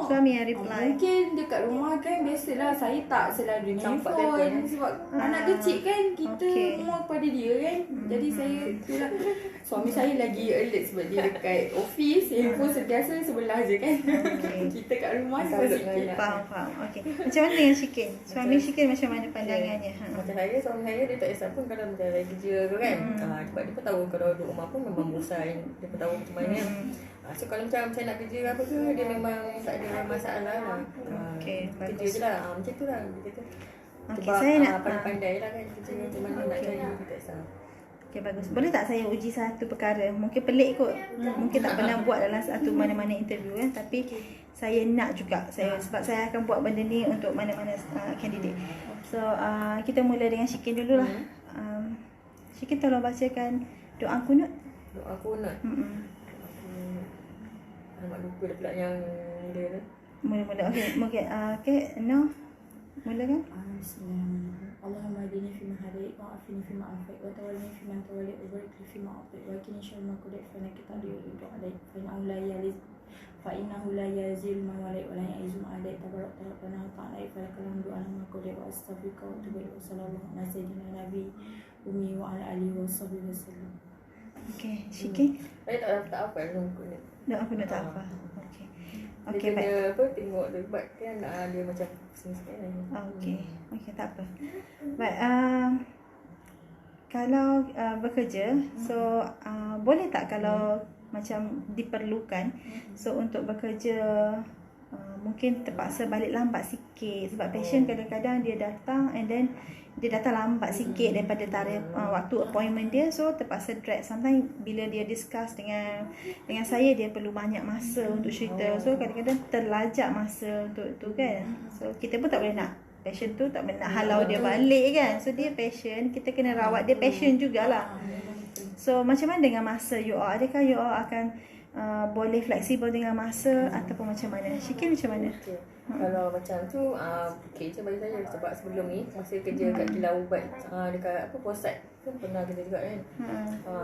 [SPEAKER 1] suami yang reply.
[SPEAKER 2] Mungkin dekat rumah kan biasalah saya tak selalu dengan handphone. Sebab anak kecil kan kita more pada dia kan. Jadi saya itulah. Suami saya lagi alert sebab dia dekat office. Handphone sentiasa sebelah je kan. Kita kat rumah sikit.
[SPEAKER 1] Faham. Okay. Macam mana dengan Shikin? Suami Shikin macam mana pandangannya?
[SPEAKER 3] Macam suami saya dia tak kisah pun kalau macam saya kerja ke kan. Sebab dia pun tahu kalau duduk rumah pun memang bosan. Dia pun tahu macam mana. So kalau macam saya nak kerja ke apa ke, dia memang tak ada masalah lah. Kerja je lah. Macam tu lah. Sebab
[SPEAKER 1] saya nak
[SPEAKER 3] pandai lah kan kerja macam mana nak cari. Dia tak kisah.
[SPEAKER 1] Okay, bagus. Boleh tak saya uji satu perkara? Mungkin pelik kot. Mungkin tak pernah buat dalam satu mana-mana interview kan. Tapi saya nak juga. Sebab saya akan buat benda ni untuk mana-mana kandidat. So, kita mula dengan Shikin dulu lah. Shikin tolong bacakan doa kunut.
[SPEAKER 3] Doa kunut? Alamak lupa dah pula yang mula tu.
[SPEAKER 1] Mula-mula. Okey, mungkin okey, no. Mulakan.
[SPEAKER 2] Bismillahirrahmanirrahim. Allahumma hadini fi man hadait wa afini fi ma afait wa tawallani fi man tawallait wa barik li fi ma atait wa qini syarra ma qadait fa innaka taqdiru wa alayk fa innahu la yazil man walait wa la ya'izum alait tabarak rabbana wa ta'ala fa lakal hamdu ala ma qadait wa astaghfiruka wa atubu ilaik wa sallallahu ala sayyidina nabi ummi wa ala alihi wa sahbihi wasallam.
[SPEAKER 1] Okey, Syiki.
[SPEAKER 3] Saya tak apa nunggu ni.
[SPEAKER 1] Aku nak tak apa. Okey.
[SPEAKER 3] Dia
[SPEAKER 1] Okey, baik.
[SPEAKER 3] kena apa tengok dia buat kan dia macam pusing sikit kan.
[SPEAKER 1] Okey. Okey, tak apa. Baik, kalau bekerja, so boleh tak kalau macam diperlukan, so untuk bekerja mungkin terpaksa balik lambat sikit sebab patient kadang-kadang dia datang and then dia datang lambat sikit daripada tarikh waktu appointment dia, so terpaksa drag. Sometimes bila dia discuss dengan saya, dia perlu banyak masa untuk cerita, so kadang-kadang terlajak masa untuk tu kan. So kita pun tak boleh nak patient tu, tak boleh nak halau dia balik kan. So dia patient, kita kena rawat dia patient jugalah. So macam mana dengan masa you all? Adakah you all akan boleh fleksibel dengan masa ataupun macam mana? Syikir macam mana?
[SPEAKER 3] Okay. Kalau macam tu okey je bagi saya sebab sebelum ni masa kerja kat kilang ubat dekat apa Posat pun pernah kerja juga kan.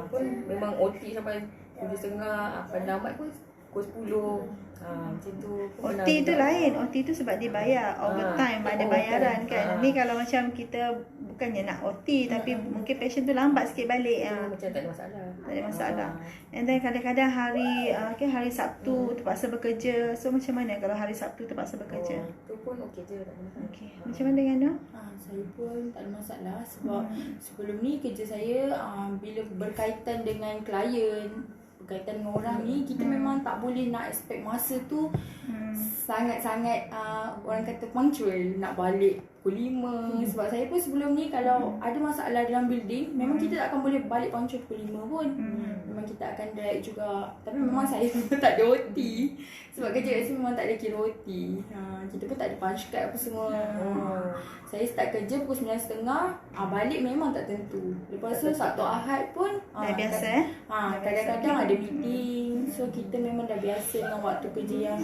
[SPEAKER 3] Pun memang OT sampai 7.30, pendamat pun pukul 10. Macam tu pun
[SPEAKER 1] OT tu lain. OT tu sebab dia bayar overtime, ada bayaran kan. Ni kalau macam kita bukannya nak OT tapi mungkin patient tu lambat sikit balik.
[SPEAKER 3] Macam tak ada masalah.
[SPEAKER 1] Tak ada masalah. And then kadang-kadang hari hari Sabtu terpaksa bekerja. So macam mana kalau hari Sabtu terpaksa bekerja?
[SPEAKER 3] Tu pun okey je, tak ada masalah.
[SPEAKER 1] Okey. Macam mana dengan Noh?
[SPEAKER 2] Saya pun tak ada masalah sebab sebelum ni kerja saya bila berkaitan dengan klien, berkaitan dengan orang ni, kita memang tak boleh nak expect masa tu sangat-sangat orang kata punctual, nak balik pukul 5. Sebab saya pun sebelum ni kalau ada masalah dalam building, memang kita tak akan boleh balik punctual pukul 5 pun. Memang kita akan drag juga. Tapi memang saya memang tak ada OT. Sebab kerja kat sini memang tak ada kira OT. Kita pun tak ada punch card apa semua. Saya start kerja pukul 9.30, balik memang tak tentu. Lepas tu Sabtu Ahad pun
[SPEAKER 1] Dah biasa
[SPEAKER 2] kadang-kadang ada meeting. So kita memang dah biasa dengan waktu kerja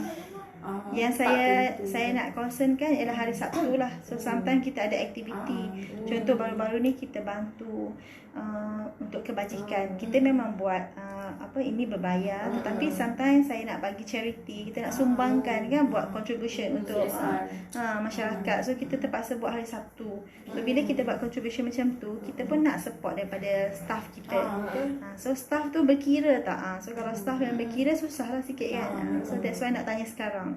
[SPEAKER 2] yang
[SPEAKER 1] saya nak concern kan ialah hari Sabtu lah. So sometimes kita ada aktiviti. Contoh baru-baru ni kita bantu untuk kebajikan. Kita memang buat ini berbayar, tetapi sometimes saya nak bagi charity, kita nak sumbangkan kan, buat contribution untuk masyarakat. So kita terpaksa buat hari Sabtu. So bila kita buat contribution macam tu, kita pun nak support daripada staff kita. So staff tu berkira tak? So kalau staff yang berkira susah lah sikit kan. So that's why nak tanya sekarang.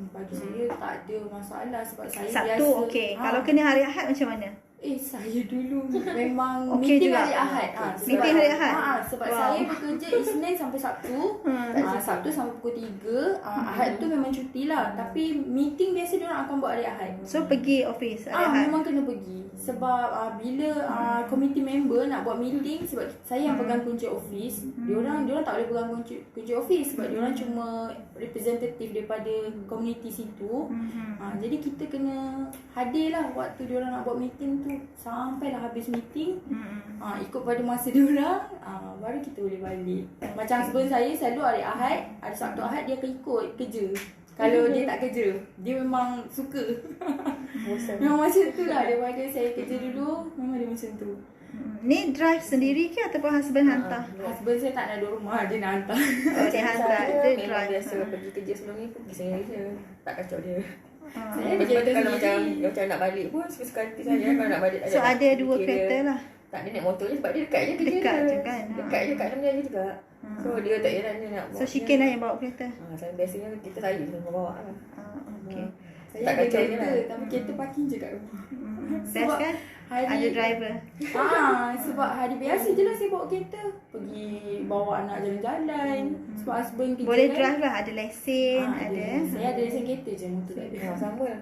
[SPEAKER 2] Bagi saya tak ada masalah sebab saya
[SPEAKER 1] Sabtu
[SPEAKER 2] biasa.
[SPEAKER 1] okey. Kalau kena hari Ahad macam mana?
[SPEAKER 2] Saya dulu memang
[SPEAKER 1] Okey
[SPEAKER 2] meeting
[SPEAKER 1] juga.
[SPEAKER 2] hari Ahad.
[SPEAKER 1] Meeting hari Ahad?
[SPEAKER 2] Sebab saya bekerja Isnin sampai Sabtu. Sabtu sampai pukul 3. Ahad tu memang cuti lah. Tapi meeting biasa diorang akan buat hari Ahad.
[SPEAKER 1] So pergi office hari Ahad?
[SPEAKER 2] Memang kena pergi. Sebab bila committee member nak buat meeting, sebab saya yang pegang kunci office, diorang tak boleh pegang kunci office sebab diorang cuma representatif daripada community situ. Jadi kita kena hadir lah waktu diorang nak buat meeting tu, sampailah habis meeting. Ikut pada masa diorang, baru kita boleh balik. Macam sebelum saya selalu hari Ahad, hari Sabtu Ahad dia akan ikut kerja. Kalau dia tak kerja, dia memang suka. Memang macam tu lah. Daripada saya kerja dulu, memang dia macam tu.
[SPEAKER 1] Ni drive sendiri ke ataupun husband hantar?
[SPEAKER 2] Husband saya tak nak duduk rumah, dia nak hantar.
[SPEAKER 1] Dia hantar,
[SPEAKER 3] Saya
[SPEAKER 1] dia
[SPEAKER 3] memang
[SPEAKER 1] drive.
[SPEAKER 3] biasa pergi kerja sebelum ni pergi sendiri je. Tak kacau dia.
[SPEAKER 2] Saya
[SPEAKER 3] Lepas
[SPEAKER 2] kerja
[SPEAKER 3] tu kalau
[SPEAKER 2] sendiri.
[SPEAKER 3] macam nak balik pun suka-suka hati saya. Kalau nak balik
[SPEAKER 1] So ada dua kereta lah.
[SPEAKER 3] Tak, dia naik motor je sebab dia dekat je kerja
[SPEAKER 1] Dekat
[SPEAKER 3] dia.
[SPEAKER 1] je kan?
[SPEAKER 3] Dekat je kat dalam je juga. So dia tak heran dia nak bawa.
[SPEAKER 1] So Syikin lah yang bawa kereta?
[SPEAKER 3] Saya biasanya kita saya je yang bawa lah.
[SPEAKER 1] Okay.
[SPEAKER 2] Saya
[SPEAKER 3] Tak
[SPEAKER 2] ada
[SPEAKER 3] kacau je
[SPEAKER 2] kereta,
[SPEAKER 3] lah.
[SPEAKER 2] tapi kereta parking je kat rumah.
[SPEAKER 1] Best kan? Ada driver.
[SPEAKER 2] Sebab hari biasa je lah saya bawa kereta. Pergi bawa anak jalan-jalan. Sebab husband kerja
[SPEAKER 1] Boleh
[SPEAKER 2] kan.
[SPEAKER 1] drive lah, ada lesen, ada.
[SPEAKER 2] Saya ada lesen kereta je, motor tak ada.
[SPEAKER 3] Sama lah.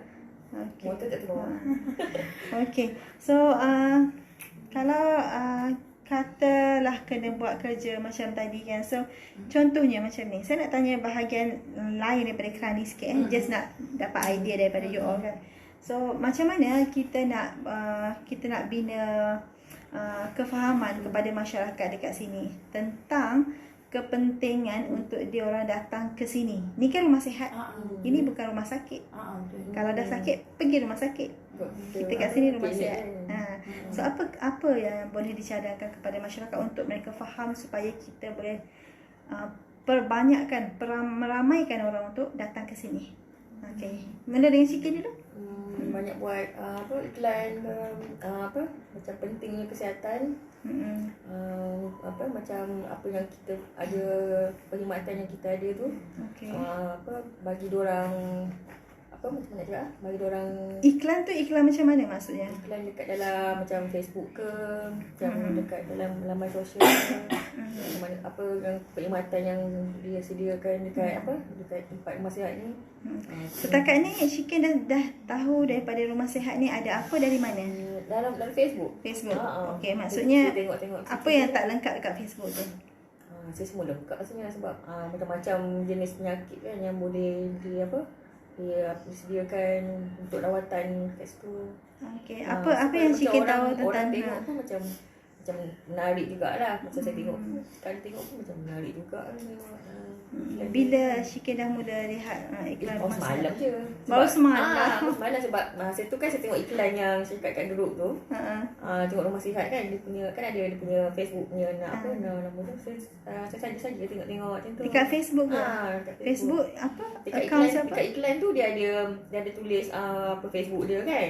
[SPEAKER 1] Okay.
[SPEAKER 3] Motor tak terbawa.
[SPEAKER 1] Okay. So kalau katalah kena buat kerja macam tadi kan. So contohnya macam ni. Saya nak tanya bahagian lain daripada kerani sikit Just nak dapat idea daripada you all kan. So macam mana kita nak bina kefahaman kepada masyarakat dekat sini tentang kepentingan untuk dia orang datang ke sini. Ni kan rumah sihat. Ini bukan rumah sakit.
[SPEAKER 2] Betul.
[SPEAKER 1] Kalau dah sakit, pergi rumah sakit. Kita kat sini rumah sihat. So apa yang boleh dicadangkan kepada masyarakat untuk mereka faham supaya kita boleh perbanyakkan, meramaikan orang untuk datang ke sini. Okey. Mula dengan Syikir dulu.
[SPEAKER 3] Banyak buat iklan macam pentingnya kesihatan. Macam apa yang kita ada, perkhidmatan yang kita ada tu.
[SPEAKER 1] Okey.
[SPEAKER 3] Bagi diorang macam mana cakap, bagi diorang
[SPEAKER 1] Iklan tu iklan macam mana maksudnya?
[SPEAKER 3] iklan dekat dalam macam Facebook ke, macam dekat dalam laman sosial ke, macam mana apa yang perkhidmatan yang dia sediakan dekat dekat tempat rumah sihat ni.
[SPEAKER 1] Setakat ni Syikir dah tahu daripada rumah sihat ni ada apa dari mana?
[SPEAKER 3] Dalam Facebook.
[SPEAKER 1] Facebook. Okey, maksudnya
[SPEAKER 3] tengok
[SPEAKER 1] apa yang tak lengkap dekat Facebook tu?
[SPEAKER 3] Saya semua dah buka rasanya sebab macam-macam jenis penyakit kan yang boleh dia disediakan untuk rawatan kat situ.
[SPEAKER 1] Okey, apa yang Syikir tahu tentang
[SPEAKER 3] orang tengok pun macam menarik jugalah. Macam saya tengok sekali tengok pun macam menarik juga.
[SPEAKER 1] Bila Syikir dah mula lihat iklan rumah
[SPEAKER 3] semalam je.
[SPEAKER 1] Baru semalam.
[SPEAKER 3] Semalam sebab masa tu kan saya tengok iklan yang saya kat grup tu. Tengok rumah sihat kan, dia punya kan ada dia punya Facebook punya nama tu. Saya saja tengok macam tu.
[SPEAKER 1] Dekat Facebook ke?
[SPEAKER 3] Dekat
[SPEAKER 1] Facebook apa?
[SPEAKER 3] Dekat
[SPEAKER 1] Akaun
[SPEAKER 3] iklan,
[SPEAKER 1] siapa?
[SPEAKER 3] dekat iklan tu dia ada tulis Facebook dia kan.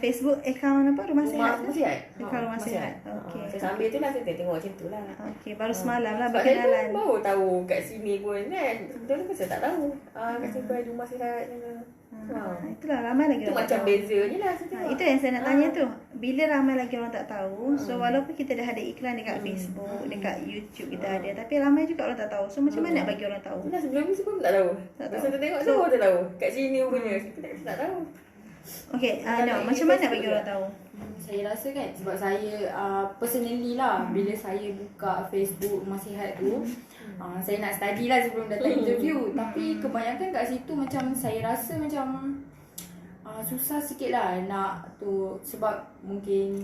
[SPEAKER 1] Facebook akaun apa? Rumah sihat.
[SPEAKER 3] Rumah sihat.
[SPEAKER 1] Akaun rumah sihat. Okey.
[SPEAKER 3] Saya sambil tu lah saya tengok macam tu lah.
[SPEAKER 1] Okey, baru semalam lah
[SPEAKER 3] Sebab saya
[SPEAKER 1] berkenalan.
[SPEAKER 3] pun baru tahu kat sini pun kan. Betul kan saya tak tahu. Kat sini pun ada rumah sihat.
[SPEAKER 1] Itulah ramai lagi
[SPEAKER 3] Itu
[SPEAKER 1] orang
[SPEAKER 3] macam
[SPEAKER 1] tak tahu.
[SPEAKER 3] bezanya lah saya tengok.
[SPEAKER 1] Itu yang saya nak tanya tu. Bila ramai lagi orang tak tahu, so walaupun kita dah ada iklan dekat Facebook, dekat YouTube kita ada, tapi ramai juga orang tak tahu. So macam mana nak bagi orang tahu?
[SPEAKER 3] Itulah sebelum ni saya pun tak tahu.
[SPEAKER 1] Tak tahu.
[SPEAKER 3] Masa saya tengok saya baru tahu. Kat sini punya. Saya tak tahu.
[SPEAKER 1] Okey, macam mana nak bagi orang tahu?
[SPEAKER 2] Saya rasa kan sebab saya personally lah bila saya buka Facebook Rumah Sihat tu saya nak study lah sebelum datang interview. Tapi kebanyakan kat situ macam saya rasa macam susah sikit lah nak tu. Sebab mungkin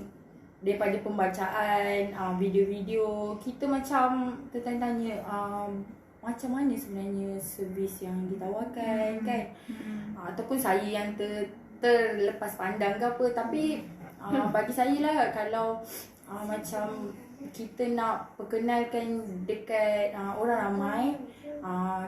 [SPEAKER 2] daripada pembacaan video-video kita macam tertanya-tanya macam mana sebenarnya servis yang ditawarkan kan. Ataupun saya yang terlepas pandang ke apa. Tapi bagi saya lah kalau macam kita nak perkenalkan dekat orang ramai,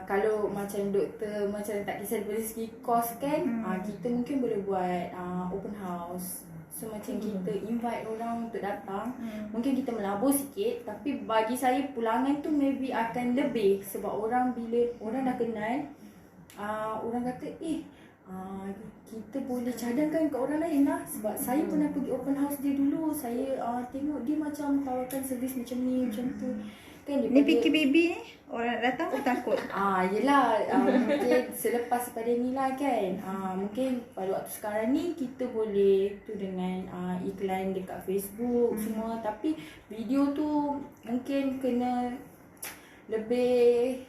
[SPEAKER 2] kalau macam doktor macam tak kisah daripada segi kos kan, kita mungkin boleh buat open house. So macam kita invite orang untuk datang. Mungkin kita melabur sikit, tapi bagi saya pulangan tu maybe akan lebih. Sebab orang bila orang dah kenal, orang kata kita boleh cadangkan ke orang lain lah. Sebab saya pernah pergi open house dia dulu. Saya tengok dia macam tawarkan servis macam ni, macam tu kan.
[SPEAKER 1] Ni PKBB ni orang datang pun takut.
[SPEAKER 2] Yelah, mungkin selepas pada ni lah kan. Mungkin pada waktu sekarang ni kita boleh tu dengan iklan dekat Facebook semua. Tapi video tu mungkin kena lebih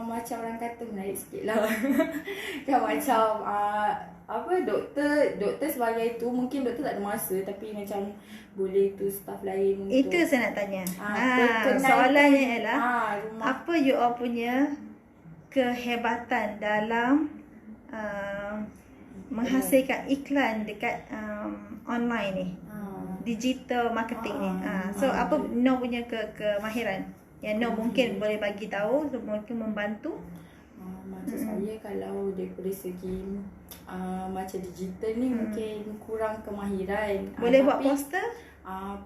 [SPEAKER 2] macam orang kata menarik sikit lah. Kan macam doktor sebagai tu mungkin doktor tak ada masa, tapi macam boleh tu staff lain untuk
[SPEAKER 1] Itu saya nak tanya.
[SPEAKER 2] perkenalkan,
[SPEAKER 1] Soalannya ialah
[SPEAKER 2] rumah.
[SPEAKER 1] apa you all punya kehebatan dalam menghasilkan iklan dekat online ni, digital marketing ni. So apa No punya kemahiran yang No mungkin boleh bagi tahu, mungkin membantu.
[SPEAKER 2] Macam saya kalau daripada segi macam digital ni mungkin kurang kemahiran.
[SPEAKER 1] Boleh buat poster?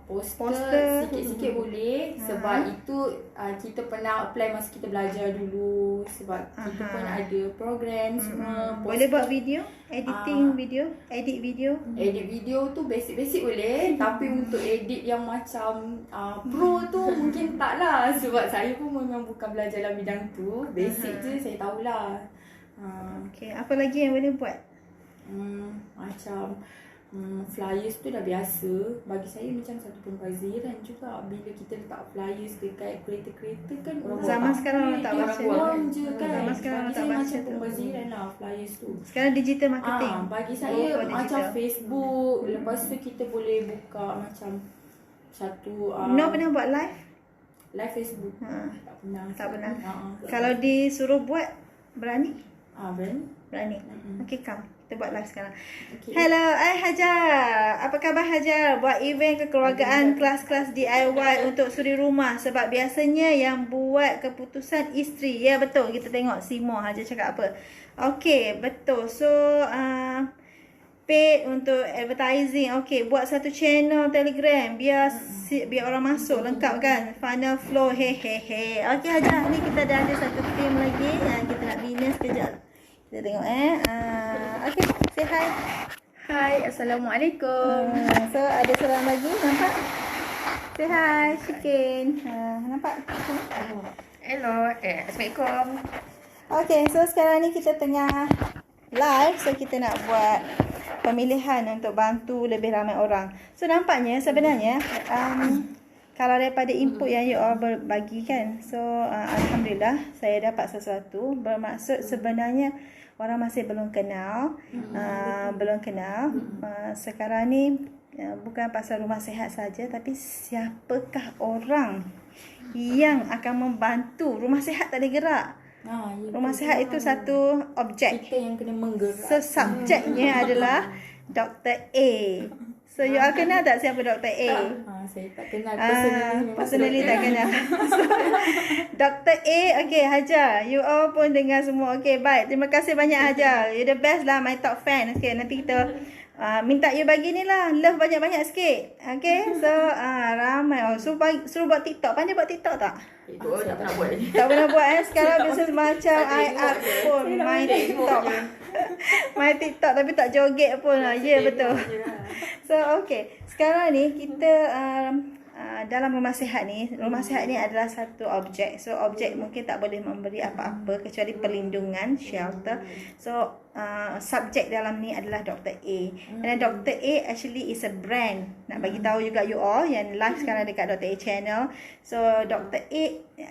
[SPEAKER 2] Poster sikit-sikit boleh. Sebab itu kita pernah apply masa kita belajar dulu. Sebab kita pun ada program semua.
[SPEAKER 1] Boleh buat video? Editing video? Edit video?
[SPEAKER 2] Edit video tu basic-basic boleh. Tapi untuk edit yang macam pro tu mungkin tak lah. Sebab saya pun memang bukan belajar dalam bidang tu. Basic je saya tahulah.
[SPEAKER 1] Okay, apa lagi yang boleh buat?
[SPEAKER 2] Macam flyers tu dah biasa. Bagi saya macam satu pembaziran juga. Bila kita letak flyers dekat kereta-kereta kan orang
[SPEAKER 1] Zaman sekarang orang tak baca.
[SPEAKER 2] buang je kan.
[SPEAKER 1] Zaman sekarang orang
[SPEAKER 2] Bagi
[SPEAKER 1] tak
[SPEAKER 2] saya
[SPEAKER 1] baca
[SPEAKER 2] macam
[SPEAKER 1] tu.
[SPEAKER 2] pembaziran lah flyers tu.
[SPEAKER 1] Sekarang digital marketing.
[SPEAKER 2] Bagi saya
[SPEAKER 1] for
[SPEAKER 2] macam
[SPEAKER 1] digital.
[SPEAKER 2] Facebook. Lepas tu kita boleh buka macam satu
[SPEAKER 1] No pernah buat live?
[SPEAKER 2] live Facebook.
[SPEAKER 1] Ha.
[SPEAKER 2] Tak pernah.
[SPEAKER 1] Tak pernah.
[SPEAKER 2] Ha.
[SPEAKER 1] Kalau disuruh buat, berani?
[SPEAKER 2] Berani.
[SPEAKER 1] Berani. Okay, come. Kita buat live sekarang.
[SPEAKER 2] Okay.
[SPEAKER 1] Hello, Hajar. Apa khabar Hajar? Buat event kekeluargaan kelas-kelas DIY untuk suri rumah. Sebab biasanya yang buat keputusan isteri. Ya, betul. Kita tengok Simo Hajar cakap apa. Okay, betul. So, paid untuk advertising. Okay, buat satu channel Telegram. Biar orang masuk lengkap kan. Funnel flow. Hehehe. Okay, Hajar. Ni kita dah ada satu tim lagi yang kita nak bina sekejap. Kita tengok okay, say hi.
[SPEAKER 2] Hai, Assalamualaikum.
[SPEAKER 1] So ada seorang lagi, nampak? Say hi, Shikin. Nampak?
[SPEAKER 2] Hello. Assalamualaikum.
[SPEAKER 1] Okay, so sekarang ni kita tengah live. So kita nak buat pemilihan untuk bantu lebih ramai orang. So nampaknya sebenarnya kalau daripada input yang you all berbagi kan, so Alhamdulillah saya dapat sesuatu. Bermaksud sebenarnya orang masih belum kenal, sekarang ni bukan pasal rumah sihat saja, tapi siapakah orang yang akan membantu. Rumah sihat tak ada gerak. Rumah sihat itu satu objek.
[SPEAKER 2] Kita yang kena menggerak.
[SPEAKER 1] So subjeknya adalah Dr. A. So you all kenal tak siapa Dr. A?
[SPEAKER 2] Saya tak kenal
[SPEAKER 1] personally tak kenal. So, Dr. A, okay, Hajar. You all pun dengar semua. Okay, baik. Terima kasih banyak Hajar. You the best lah, my top fan. Okay, nanti kita minta you bagi ni lah. Love banyak-banyak sikit. Okay, so ramai. Suruh buat TikTok. Pandai buat TikTok tak?
[SPEAKER 3] Itu tak pernah buat lagi.
[SPEAKER 1] Tak pernah buat Sekarang biasa macam I up pun main TikTok. Main TikTok tapi tak joget pun. Ya, betul. So, okay. Sekarang ni kita dalam rumah sihat ni adalah satu objek. So, objek mungkin tak boleh memberi apa-apa kecuali perlindungan, shelter. So, subjek dalam ni adalah Dr. A. And Dr. A actually is a brand. Nak bagi tahu juga you all yang live sekarang dekat Dr. A channel. So, Dr. A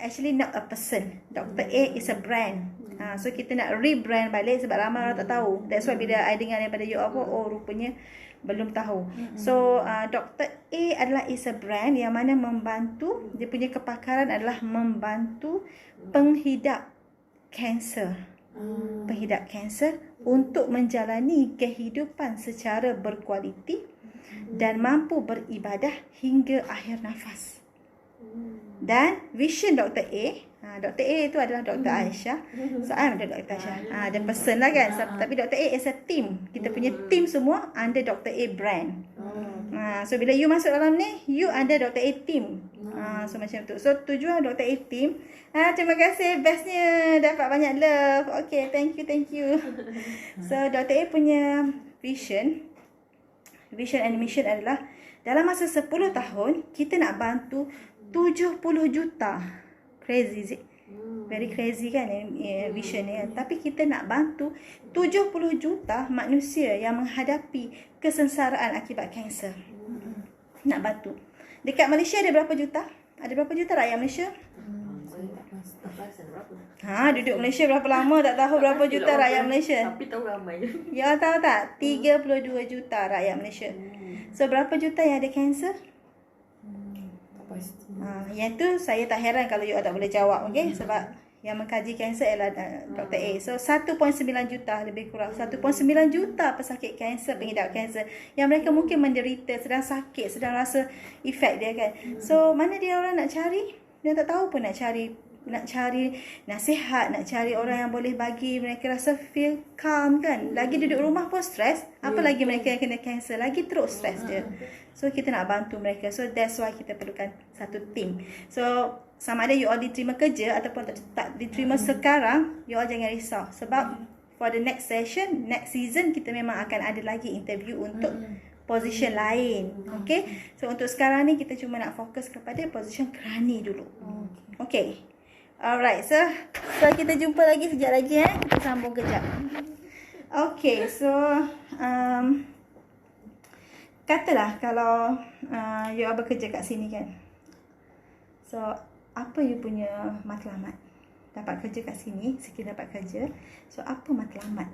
[SPEAKER 1] actually not a person. Dr. A is a brand. So, kita nak rebrand balik sebab ramai orang tak tahu. That's why bila I dengar daripada you all pun, oh rupanya belum tahu. So, Dr. A adalah is a brand yang mana membantu, dia punya kepakaran adalah membantu penghidap kanser. Penghidap kanser untuk menjalani kehidupan secara berkualiti dan mampu beribadah hingga akhir nafas. Dan vision Dr. A, Dr. A itu adalah Dr. Aisyah. So, I'm the Dr. Aisyah. Dia person lah kan. Tapi Dr. A is a team. Kita punya team semua under Dr. A brand. So, bila you masuk dalam ni, you under Dr. A team. So, macam tu. So, tujuan Dr. A team. Terima kasih. Bestnya dapat banyak love. Okay, thank you. So, Dr. A punya vision and mission adalah dalam masa 10 tahun, kita nak bantu 70 juta. Crazy, is it? Very crazy kan vision ni. Tapi kita nak bantu 70 juta manusia yang menghadapi kesengsaraan akibat kanser. Nak bantu. Dekat Malaysia ada berapa juta? Ada berapa juta rakyat Malaysia? Duduk Malaysia berapa lama tak tahu berapa juta rakyat Malaysia.
[SPEAKER 3] Tapi tahu ramai je.
[SPEAKER 1] Ya, tahu tak? 32 juta rakyat Malaysia. So berapa juta yang ada kanser? Yang tu saya tak heran kalau you tak boleh jawab, okey? Sebab yang mengkaji kanser ialah Dr. A. So 1.9 juta lebih kurang. 1.9 juta pesakit kanser, pengidap kanser yang mereka mungkin menderita, sedang sakit, sedang rasa efek dia kan. So mana dia orang nak cari? Dia tak tahu pun nak cari nasihat, nak cari orang yang boleh bagi mereka rasa feel calm kan. Lagi duduk rumah pun stres, apa lagi mereka yang kena kanser, lagi terus stres dia. So kita nak bantu mereka. So that's why kita perlukan satu team. So sama ada you all diterima kerja ataupun tak diterima sekarang, you all jangan risau. Sebab for the next session, next season, kita memang akan ada lagi interview untuk position lain. Okay. So untuk sekarang ni kita cuma nak fokus kepada position kerani dulu. Okay. Alright, so kita jumpa lagi sekejap lagi kita sambung kejap. Okay, so katalah kalau you all bekerja kat sini kan. So, apa you punya matlamat? Dapat kerja kat sini, sekiranya dapat kerja. So, apa matlamat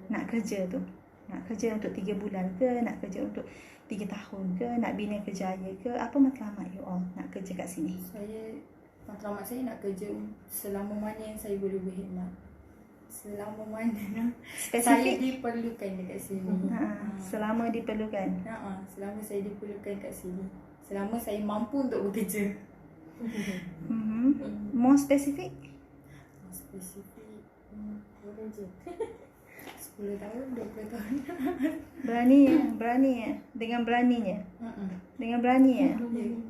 [SPEAKER 1] nak kerja tu? Nak kerja untuk 3 bulan ke? Nak kerja untuk 3 tahun ke? Nak bina kerjaya ke? Apa matlamat you all nak kerja kat sini?
[SPEAKER 2] Saya matlamat saya nak kerja selama mana yang saya boleh berkhidmat. Selama mana saya
[SPEAKER 1] Spesifik.
[SPEAKER 2] diperlukan dekat sini.
[SPEAKER 1] Selama diperlukan.
[SPEAKER 2] Selama saya diperlukan kat sini. Selama saya mampu untuk bekerja.
[SPEAKER 1] More specific.
[SPEAKER 2] Spesifik.
[SPEAKER 3] Boleh je.
[SPEAKER 2] 10 tahun, 20 tahun.
[SPEAKER 1] Berani ya. Dengan beraninya. Dengan berani ya.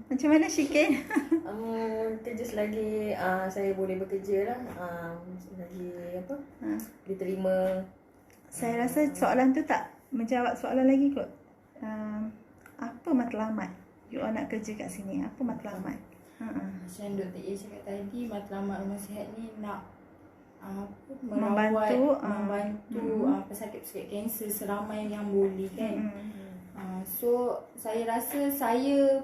[SPEAKER 1] Macam mana Syikin?
[SPEAKER 3] Kerja selagi saya boleh bekerja lah. Selagi apa? Diterima.
[SPEAKER 1] Saya rasa soalan tu tak menjawab soalan lagi kot. Apa matlamat you all nak kerja kat sini? Apa matlamat?
[SPEAKER 2] Macam Dr. A cakap tadi, matlamat rumah sihat ni nak
[SPEAKER 1] Membantu,
[SPEAKER 2] membantu pesakit-pesakit kanser seramai yang boleh kan. So saya rasa saya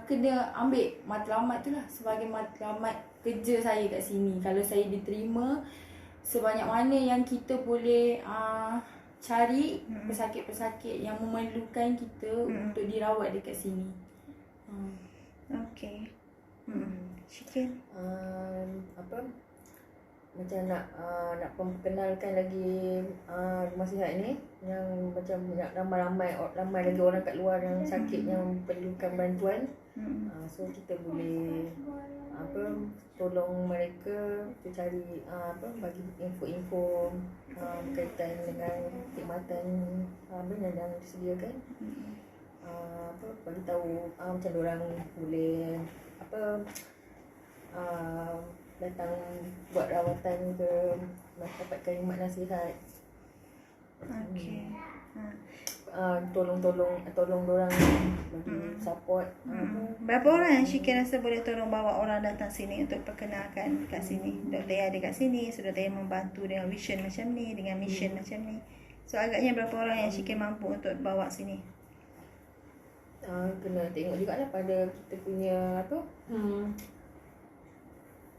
[SPEAKER 2] kena ambil matlamat tu lah sebagai matlamat kerja saya kat sini. Kalau saya diterima, sebanyak mana yang kita boleh cari pesakit-pesakit yang memerlukan kita untuk dirawat dekat sini.
[SPEAKER 1] Okay. Syikin.
[SPEAKER 3] Apa? Macam nak memperkenalkan lagi rumah sihat ni yang macam ramai lagi orang kat luar yang sakit yang perlukan bantuan. So kita boleh tolong mereka cari bagi info-info berkaitan dengan khidmatan yang disediakan. Bagi tahu macam orang boleh datang buat rawatan ke, dapatkan khidmat nasihat.
[SPEAKER 1] Okay.
[SPEAKER 3] Tolong orang bagi support.
[SPEAKER 1] Berapa orang yang Syikin rasa boleh tolong bawa orang datang sini untuk perkenalkan kat sini? Dr. ada kat sini, so Dr. membantu dengan vision macam ni, dengan mission macam ni. So agaknya berapa orang yang Syikin mampu untuk bawa sini?
[SPEAKER 3] Kena tengok jugalah pada kita punya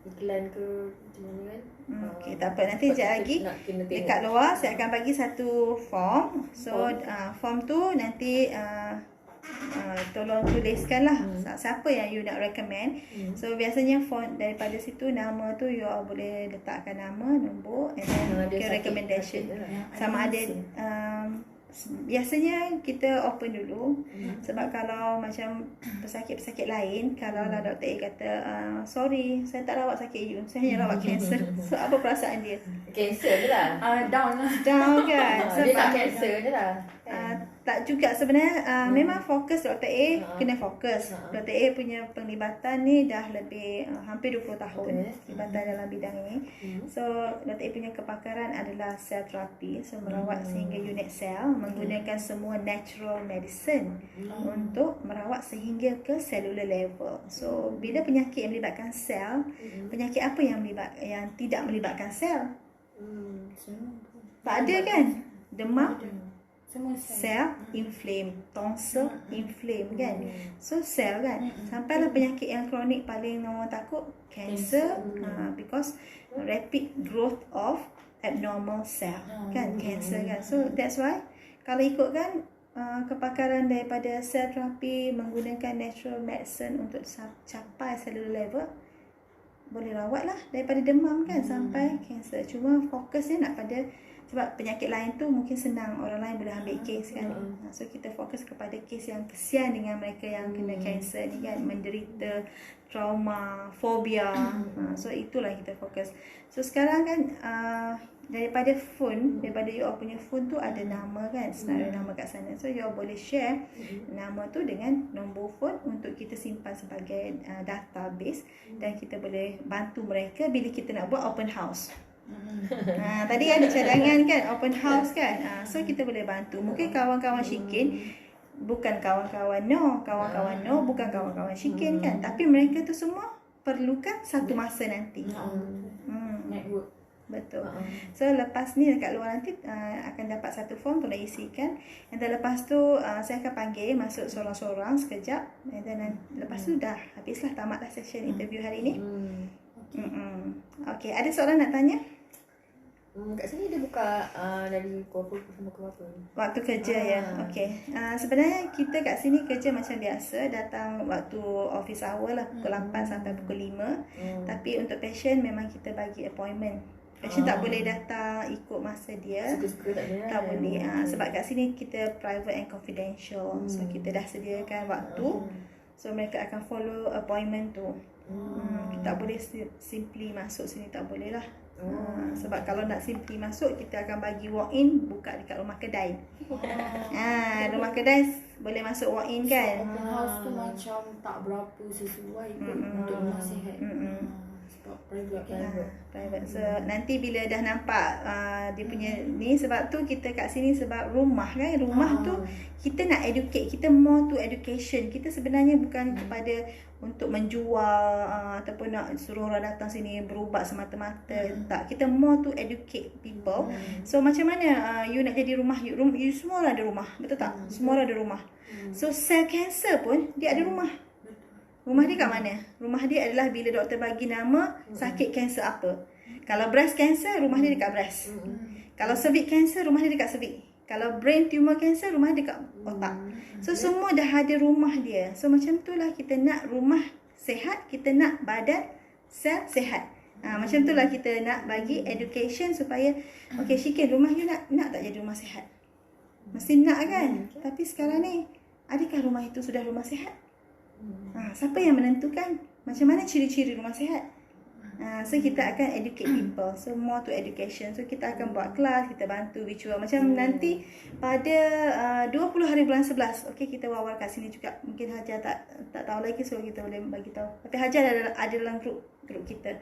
[SPEAKER 3] iklan ke macam mana kan.
[SPEAKER 1] Okay, tak apa. Nanti sekejap lagi dekat luar saya akan bagi satu form. So form tu nanti tolong tuliskanlah siapa yang you nak recommend. So biasanya form daripada situ, nama tu you all boleh letakkan nama, nombor and then recommendation. Sama ada biasanya kita open dulu sebab kalau macam pesakit-pesakit lain, kalau lah Dr. A kata sorry saya tak rawat sakit you, saya hanya rawat kanser. So apa perasaan dia?
[SPEAKER 3] Kanser je lah.
[SPEAKER 2] Down lah.
[SPEAKER 1] Down kan?
[SPEAKER 3] Dia nak kanser je lah.
[SPEAKER 1] Tak juga sebenarnya. Memang fokus Dr. A kena fokus. Dr. A punya penglibatan ni dah lebih hampir 20 tahun penglibatan dalam bidang ini. So Dr. A punya kepakaran adalah sel terapi, so merawat sehingga unit sel menggunakan semua natural medicine untuk merawat sehingga ke cellular level. So bila penyakit yang melibatkan sel, penyakit apa yang tidak melibatkan sel? Tak ada kan? Demam, sel inflame, tonsil inflame kan. So sel kan. Sampailah penyakit yang kronik paling orang takut, cancer, because rapid growth of abnormal cell kan, cancer kan. So that's why kalau ikutkan kepakaran daripada sel terapi menggunakan natural medicine untuk capai cellular level, boleh rawat lah daripada demam kan sampai kanser. Cuma fokusnya nak pada, sebab penyakit lain tu mungkin senang, orang lain boleh ambil kes kan. So kita fokus kepada kes yang kesian dengan mereka yang kena kanser ni kan, menderita trauma, fobia. So itulah kita fokus. So sekarang kan daripada phone, daripada you all punya phone tu ada nama kan, senarai nama kat sana. So you all boleh share nama tu dengan nombor phone untuk kita simpan sebagai database, dan kita boleh bantu mereka bila kita nak buat open house. Tadi ada cadangan kan, open house kan. So kita boleh bantu. Mungkin kawan-kawan Syikin bukan kawan-kawan No, bukan kawan-kawan Syikin kan, tapi mereka tu semua perlukan satu masa nanti.
[SPEAKER 2] Network.
[SPEAKER 1] Betul. So lepas ni dekat luar nanti akan dapat satu form tolong isikan. And then lepas tu saya akan panggil masuk sorang-sorang sekejap. And then lepas tu dah habislah, tamatlah session interview hari ni. Okay, ada soalan nak tanya?
[SPEAKER 3] Kat sini dia buka dari pukul 10 sampai pukul berapa?
[SPEAKER 1] Waktu kerja ya. Okey. Sebenarnya kita kat sini kerja macam biasa, datang waktu office hour lah, pukul 8 sampai pukul 5. Tapi untuk patient memang kita bagi appointment. Patient tak boleh datang ikut masa dia.
[SPEAKER 3] Suka-suka tak boleh.
[SPEAKER 1] Tak boleh. Sebab kat sini kita private and confidential. So kita dah sediakan waktu. So mereka akan follow appointment tu. Kita tak boleh simply masuk sini, tak boleh lah. Sebab kalau nak simply masuk, kita akan bagi walk in, buka dekat rumah kedai. Rumah kedai boleh masuk walk in kan.
[SPEAKER 2] Open house tu macam tak berapa sesuai pun untuk rumah sihat. Sebab private kan.
[SPEAKER 1] Private. So nanti bila dah nampak dia punya ni, sebab tu kita kat sini sebab rumah kan. Rumah tu kita nak educate, kita more to education. Kita sebenarnya bukan kepada untuk menjual ataupun nak suruh orang datang sini berubat semata-mata. Tak, kita more to educate people. So macam mana you nak jadi rumah, you semua orang ada rumah, betul tak? Semua orang ada rumah. So sel cancer pun dia ada rumah. Rumah dia kat mana? Rumah dia adalah bila doktor bagi nama sakit kanser apa. Kalau breast cancer, rumah dia dekat breast. Kalau cervix cancer, rumah dia dekat cervix. Kalau brain tumor cancer, rumah dia dekat otak. So semua dah ada rumah dia. So macam itulah kita nak rumah sihat, kita nak badan sel sihat. Macam itulah kita nak bagi education supaya okey Syikin, rumah you nak tak jadi rumah sihat? Mesti nak kan? Tapi sekarang ni, adakah rumah itu sudah rumah sihat? Siapa yang menentukan macam mana ciri-ciri rumah sihat? So kita akan educate people. So more to education. So kita akan buat kelas, kita bantu virtual. Macam nanti pada 20 hari bulan 11, okey, kita wawal kat sini juga. Mungkin Hajar tak tahu lagi, so kita boleh bagi tahu. Tapi Hajar ada dalam grup kita.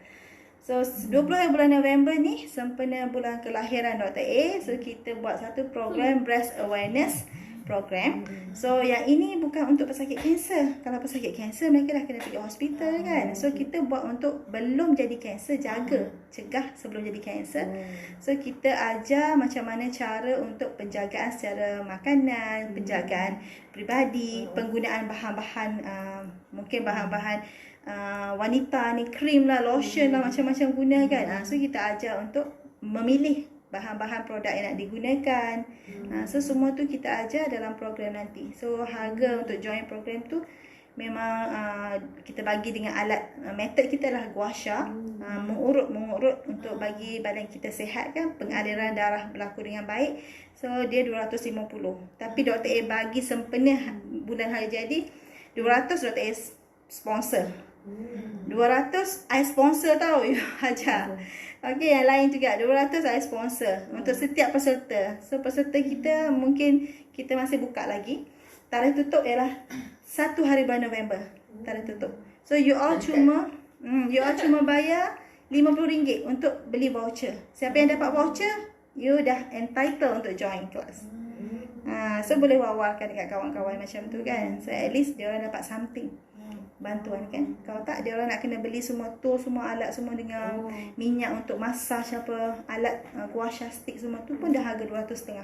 [SPEAKER 1] So 20 hari bulan November ni sempena bulan kelahiran Dr. A. So kita buat satu program breast awareness program. So yang ini bukan untuk pesakit kanser. Kalau pesakit kanser mereka dah kena pergi hospital kan. So kita buat untuk belum jadi kanser, jaga, cegah sebelum jadi kanser. So kita ajar macam mana cara untuk penjagaan secara makanan, penjagaan peribadi, penggunaan bahan-bahan mungkin bahan-bahan wanita ni, krim lah, lotion lah, macam-macam guna kan. So kita ajar untuk memilih bahan-bahan produk yang nak digunakan. So semua tu kita ajar dalam program nanti. So harga untuk join program tu memang kita bagi dengan alat, method kita adalah gua sha, mengurut untuk bagi badan kita sihat kan, pengaliran darah berlaku dengan baik. So dia 250. Tapi Dr. A bagi sempena bulan hari jadi 200 Dr. A sponsor. 200 I sponsor tau Hajar. Okey, yang lain juga 200 I sponsor untuk setiap peserta. So peserta kita mungkin kita masih buka lagi. Tarikh tutup ialah 1 hari bulan November. Tarikh tutup. So you all cuma bayar RM50 untuk beli voucher. Siapa yang dapat voucher, you dah entitled untuk join kelas. So boleh wawarkan dekat kawan-kawan macam tu kan. So at least dia orang dapat something, bantuan kan. Kalau tak, dia orang nak kena beli semua tool, semua alat semua dengan minyak untuk massage apa, alat gua sha stick semua tu pun dah harga 200.5.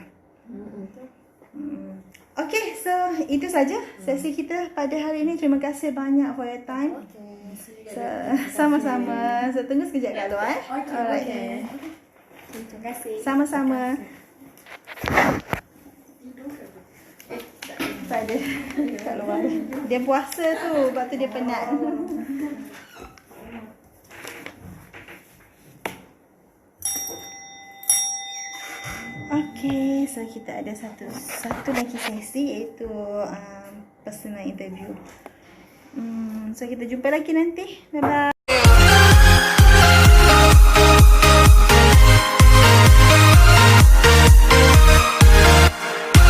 [SPEAKER 1] Okay, so itu saja sesi kita pada hari ini. Terima kasih banyak for your time. Sama-sama. So tunggu sekejap kat luar. Alright.
[SPEAKER 3] Terima kasih.
[SPEAKER 1] Sama-sama. Tak ada kat luar. Dia puasa tu, lepas tu dia penat. Okay, so kita ada satu lagi sesi, iaitu personal interview. So kita jumpa lagi nanti. Bye bye.